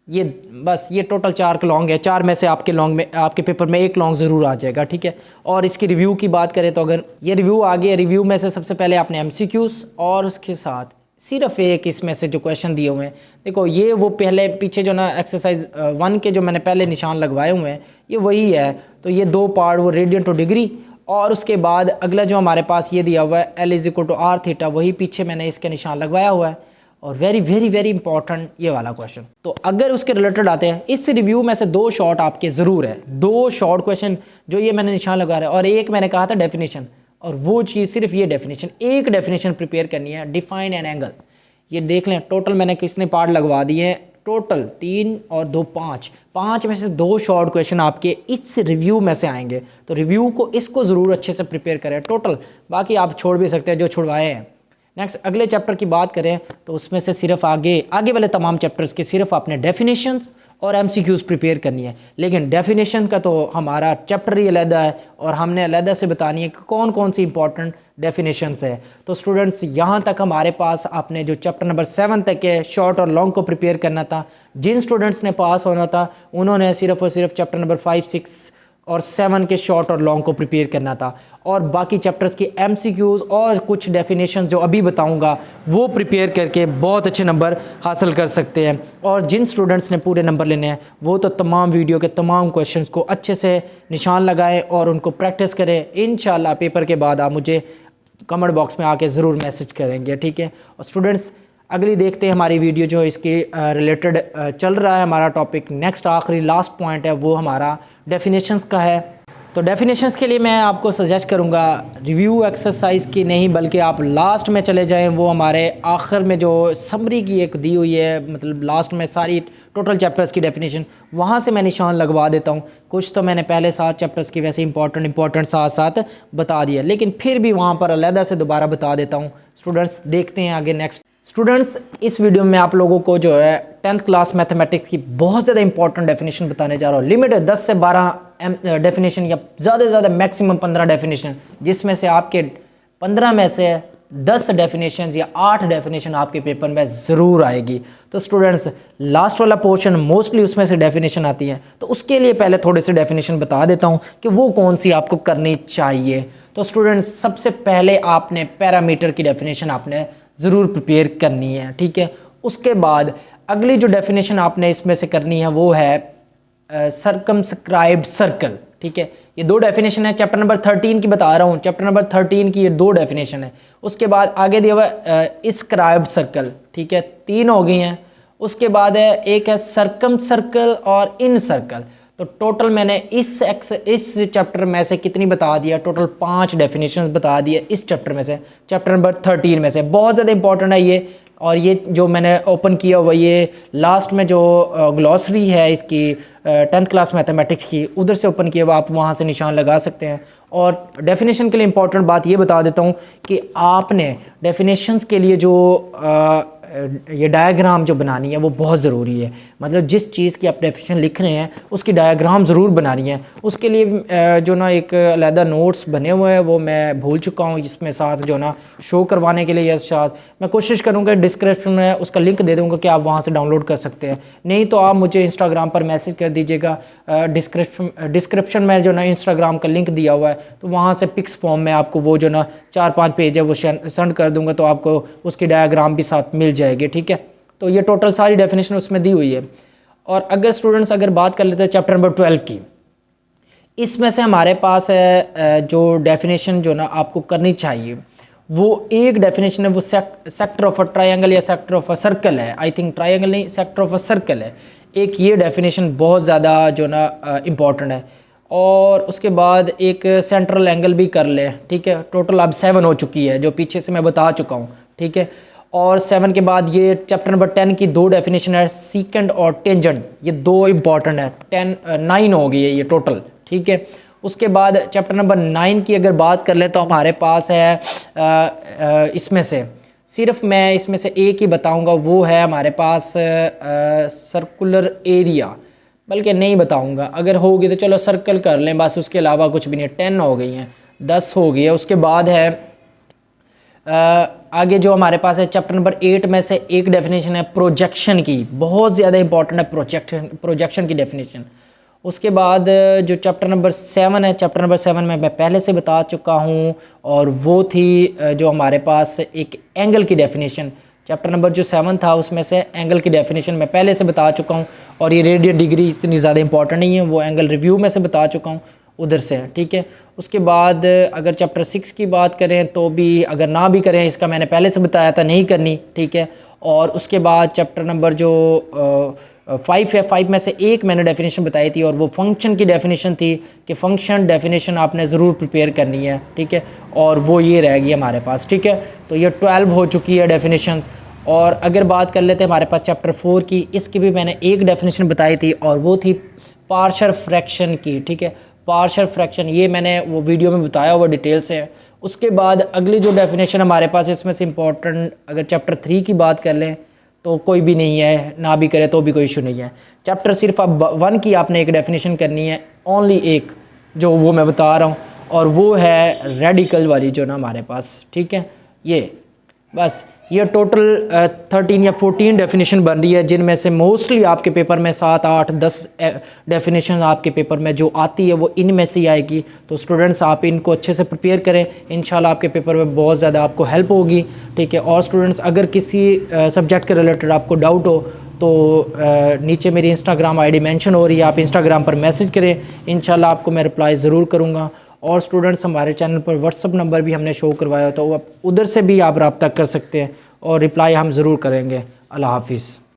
ये बस ये टोटल 4 लॉन्ग है, 4 में से आपके लॉन्ग में, आपके पेपर में 1 लॉन्ग ज़रूर आ जाएगा, ठीक है। और इसकी रिव्यू की बात करें तो अगर ये रिव्यू आ गया, रिव्यू में से सबसे पहले आपने MCQs और उसके साथ सिर्फ एक इसमें से जो क्वेश्चन दिए हुए हैं, देखो ये वो पहले पीछे जो ना एक्सरसाइज 1 के जो मैंने पहले निशान लगवाए हुए हैं ये वही है। तो ये 2 पार्ट वो रेडियन टू डिग्री, और उसके बाद अगला जो हमारे पास ये दिया हुआ है L=R थीटा, वही पीछे मैंने इसके निशान लगवाया हुआ है। और वेरी वेरी वेरी इंपॉर्टेंट ये वाला क्वेश्चन, तो अगर उसके रिलेटेड आते हैं इस रिव्यू में से 2 शॉर्ट आपके ज़रूर है, 2 शॉर्ट क्वेश्चन जो ये मैंने निशान लगा रहा है, और एक मैंने कहा था डेफिनेशन, और वो चीज़ सिर्फ ये डेफिनेशन, एक डेफिनेशन प्रिपेयर करनी है, डिफाइन एन एंगल। ये देख लें टोटल मैंने किसने पार्ट लगवा दिए हैं, टोटल 3 और 2 5 में से 2 शॉर्ट क्वेश्चन आपके इस रिव्यू में से आएंगे। तो रिव्यू को इसको ज़रूर अच्छे से प्रिपेयर करें टोटल, बाकी आप छोड़ भी सकते हैं जो छुड़वाए हैं। नेक्स्ट अगले चैप्टर की बात करें तो उसमें से सिर्फ आगे वाले तमाम चैप्टर्स के सिर्फ आपने डेफिनेशंस और MCQs प्रिपेयर करनी है, लेकिन डेफिनेशन का तो हमारा चैप्टर ही अलग है और हमने अलग से बतानी है कि कौन कौन सी इंपॉर्टेंट डेफिनेशंस है। तो स्टूडेंट्स यहाँ तक हमारे पास आपने जो चैप्टर नंबर 7 तक है शॉर्ट और लॉन्ग को प्रिपेयर करना था। जिन स्टूडेंट्स ने पास होना था उन्होंने सिर्फ और सिर्फ चैप्टर नंबर 5, 6 और 7 के शॉर्ट और लॉन्ग को प्रिपेयर करना था, और बाकी चैप्टर्स की MCQs और कुछ डेफिनेशन जो अभी बताऊंगा वो प्रिपेयर करके बहुत अच्छे नंबर हासिल कर सकते हैं। और जिन स्टूडेंट्स ने पूरे नंबर लेने हैं वो तो तमाम वीडियो के तमाम क्वेश्चंस को अच्छे से निशान लगाएं और उनको प्रैक्टिस करें। इंशाल्लाह पेपर के बाद आप मुझे कमेंट बॉक्स में आके ज़रूर मैसेज करेंगे, ठीक है। और स्टूडेंट्स अगली देखते हैं हमारी वीडियो जो इसके रिलेटेड चल रहा है हमारा टॉपिक। नेक्स्ट आखिरी लास्ट पॉइंट है वो हमारा डेफिनेशंस का है। तो डेफिनेशंस के लिए मैं आपको सजेस्ट करूंगा रिव्यू एक्सरसाइज की नहीं, बल्कि आप लास्ट में चले जाएं, वो हमारे आखिर में जो समरी की एक दी हुई है, मतलब लास्ट में सारी टोटल चैप्टर्स की डेफिनेशन वहाँ से मैं निशान लगवा देता हूँ। कुछ तो मैंने पहले 7 चैप्टर्स की वैसे इंपॉर्टेंट साथ बता दिया, लेकिन फिर भी वहाँ पर अलहदा से दोबारा बता देता हूँ। स्टूडेंट्स देखते हैं आगे नेक्स्ट। स्टूडेंट्स इस वीडियो में आप लोगों को जो है 10th क्लास मैथमेटिक्स की बहुत ज़्यादा इंपॉर्टेंट डेफिनेशन बताने जा रहा हूँ। लिमिट है 10 से 12 डेफिनेशन या ज़्यादा से ज़्यादा मैक्सिमम 15 डेफिनेशन, जिसमें से आपके 15 में से 10 डेफिनेशन या 8 डेफिनेशन आपके पेपर में ज़रूर आएगी। तो स्टूडेंट्स लास्ट वाला पोर्शन मोस्टली उसमें से डेफिनेशन आती है, तो उसके लिए पहले थोड़े से डेफिनेशन बता देता हूँ कि वो कौन सी आपको करनी चाहिए। तो स्टूडेंट्स सबसे पहले आपने पैरामीटर की डेफिनेशन आपने ज़रूर प्रिपेयर करनी है, ठीक है। उसके बाद अगली जो डेफिनेशन आपने इसमें से करनी है वो है सर्कमस्क्राइब्ड सर्कल। ठीक है, ये दो डेफिनेशन है, चैप्टर नंबर 13 की बता रहा हूँ, चैप्टर नंबर 13 की ये दो डेफिनेशन है। उसके बाद आगे दिया हुआ स्क्राइब्ड सर्कल। ठीक है, 3 हो गई हैं। उसके बाद है एक है सर्कम सर्कल और इन सर्कल। तो टोटल मैंने इस चैप्टर में से कितनी बता दिया, टोटल 5 डेफिनेशन बता दिए इस चैप्टर में से, चैप्टर नंबर 13 में से। बहुत ज़्यादा इंपॉर्टेंट है ये। और ये जो मैंने ओपन किया हुआ ये लास्ट में जो ग्लॉसरी है इसकी 10th क्लास मैथमेटिक्स की, उधर से ओपन किया हुआ, आप वहाँ से निशान लगा सकते हैं। और डेफिनेशन के लिए इंपॉर्टेंट बात ये बता देता हूँ कि आपने डेफिनेशंस के लिए जो ये डायग्राम जो बनानी है वो बहुत ज़रूरी है। मतलब जिस चीज़ की आप डेफिनेशन लिख रहे हैं उसकी डायग्राम ज़रूर बनानी है। उसके लिए जो ना एक अलहदा नोट्स बने हुए हैं वो मैं भूल चुका हूँ, जिसमें साथ जो ना शो करवाने के लिए, या साथ मैं कोशिश करूँगा डिस्क्रिप्शन में उसका लिंक दे दूँगा कि आप वहाँ से डाउनलोड कर सकते हैं। नहीं तो आप मुझे इंस्टाग्राम पर मैसेज कर दीजिएगा, डिस्क्रिप्शन में जो ना इंस्टाग्राम का लिंक दिया हुआ है, तो वहाँ से पिक्स फॉर्म में आपको वो जो ना 4-5 पेज है वो सेंड कर दूँगा, तो आपको उसकी डायग्राम भी साथ मिल जाएगी। ठीक है, तो ये टोटल सारी डेफिनेशन उसमें दी हुई है। और अगर स्टूडेंट्स अगर बात कर लेते हैं चैप्टर नंबर 12 की, इसमें से हमारे पास है जो डेफिनेशन जो ना आपको करनी चाहिए वो एक डेफिनेशन है, वो सेक्टर ऑफ अ ट्रायंगल या सेक्टर ऑफ अ सर्कल है। आई थिंक ट्रायंगल नहीं, सेक्टर ऑफ अ सर्कल है। एक ये डेफिनेशन बहुत ज़्यादा जो ना इम्पॉर्टेंट है। और उसके बाद एक सेंट्रल एंगल भी कर ले। ठीक है, टोटल अब 7 हो चुकी है, जो पीछे से मैं बता चुका हूँ। ठीक है, और 7 के बाद ये चैप्टर नंबर 10 की 2 डेफिनेशन है, सीकेंड और टेंजेंट, ये 2 इंपॉर्टेंट है। 9 हो गई है ये टोटल। ठीक है, उसके बाद चैप्टर नंबर 9 की अगर बात कर ले तो हमारे पास है इसमें से सिर्फ मैं इसमें से एक ही बताऊंगा, वो है हमारे पास सर्कुलर एरिया। बल्कि नहीं बताऊंगा, अगर होगी तो चलो सर्कल कर लें बस, उसके अलावा कुछ भी नहीं। 10 हो गई हैं, 10 हो गई है। उसके बाद है आगे जो हमारे पास है चैप्टर नंबर 8 में से एक डेफिनेशन है प्रोजेक्शन की, बहुत ज़्यादा इंपॉर्टेंट है प्रोजेक्शन की डेफिनेशन। उसके बाद जो चैप्टर नंबर 7 है, चैप्टर नंबर 7 में मैं पहले से बता चुका हूँ, और वो थी जो हमारे पास एक एंगल की डेफिनेशन। चैप्टर नंबर जो 7 था उसमें से एंगल की डेफिनेशन मैं पहले से बता चुका हूँ। और ये रेडियन डिग्री इतनी ज़्यादा इंपॉर्टेंट नहीं है, वो एंगल रिव्यू में से बता चुका हूँ, उधर से। ठीक है, उसके बाद अगर चैप्टर 6 की बात करें तो भी, अगर ना भी करें, इसका मैंने पहले से बताया था नहीं करनी। ठीक है, और उसके बाद चैप्टर नंबर जो 5 है, 5 में से एक मैंने डेफिनेशन बताई थी, और वो फंक्शन की डेफिनेशन थी कि फंक्शन डेफिनेशन आपने ज़रूर प्रिपेयर करनी है। ठीक है, और वो ये रहेगी हमारे पास। ठीक है, तो ये 12 हो चुकी है डेफिनेशंस। और अगर बात कर लेते हैं हमारे पास चैप्टर 4 की, इसकी भी मैंने एक डेफिनेशन बताई थी, और वो थी पार्शियल फ्रैक्शन की। ठीक है, पार्शियल फ्रैक्शन ये मैंने वो वीडियो में बताया हुआ डिटेल से। उसके बाद अगली जो डेफिनेशन हमारे पास इसमें से इम्पोर्टेंट, अगर चैप्टर 3 की बात कर लें तो कोई भी नहीं है, ना भी करे तो भी कोई इशू नहीं है। चैप्टर सिर्फ अब 1 की आपने एक डेफिनेशन करनी है, ओनली एक, जो वो मैं बता रहा हूँ, और वो है रेडिकल वाली जो ना हमारे पास। ठीक है, ये बस ये टोटल 13 या 14 डेफिनेशन बन रही है, जिनमें से मोस्टली आपके पेपर में 7, 8, 10 डेफिनेशन आपके पेपर में जो आती है वो इनमें से ही आएगी। तो स्टूडेंट्स आप इनको अच्छे से प्रिपेयर करें, इंशाल्लाह आपके पेपर में बहुत ज़्यादा आपको हेल्प होगी। ठीक है, और स्टूडेंट्स अगर किसी सब्जेक्ट के रिलेटेड आपको डाउट हो तो नीचे मेरी इंस्टाग्राम आईडी मेंशन हो रही है, आप इंस्टाग्राम पर मैसेज करें, इंशाल्लाह आपको मैं रिप्लाई ज़रूर करूँगा। और स्टूडेंट्स हमारे चैनल पर व्हाट्सअप नंबर भी हमने शो करवाया, तो उधर से भी आप रब्ता कर सकते हैं और रिप्लाई हम ज़रूर करेंगे। अल्लाह हाफिज़।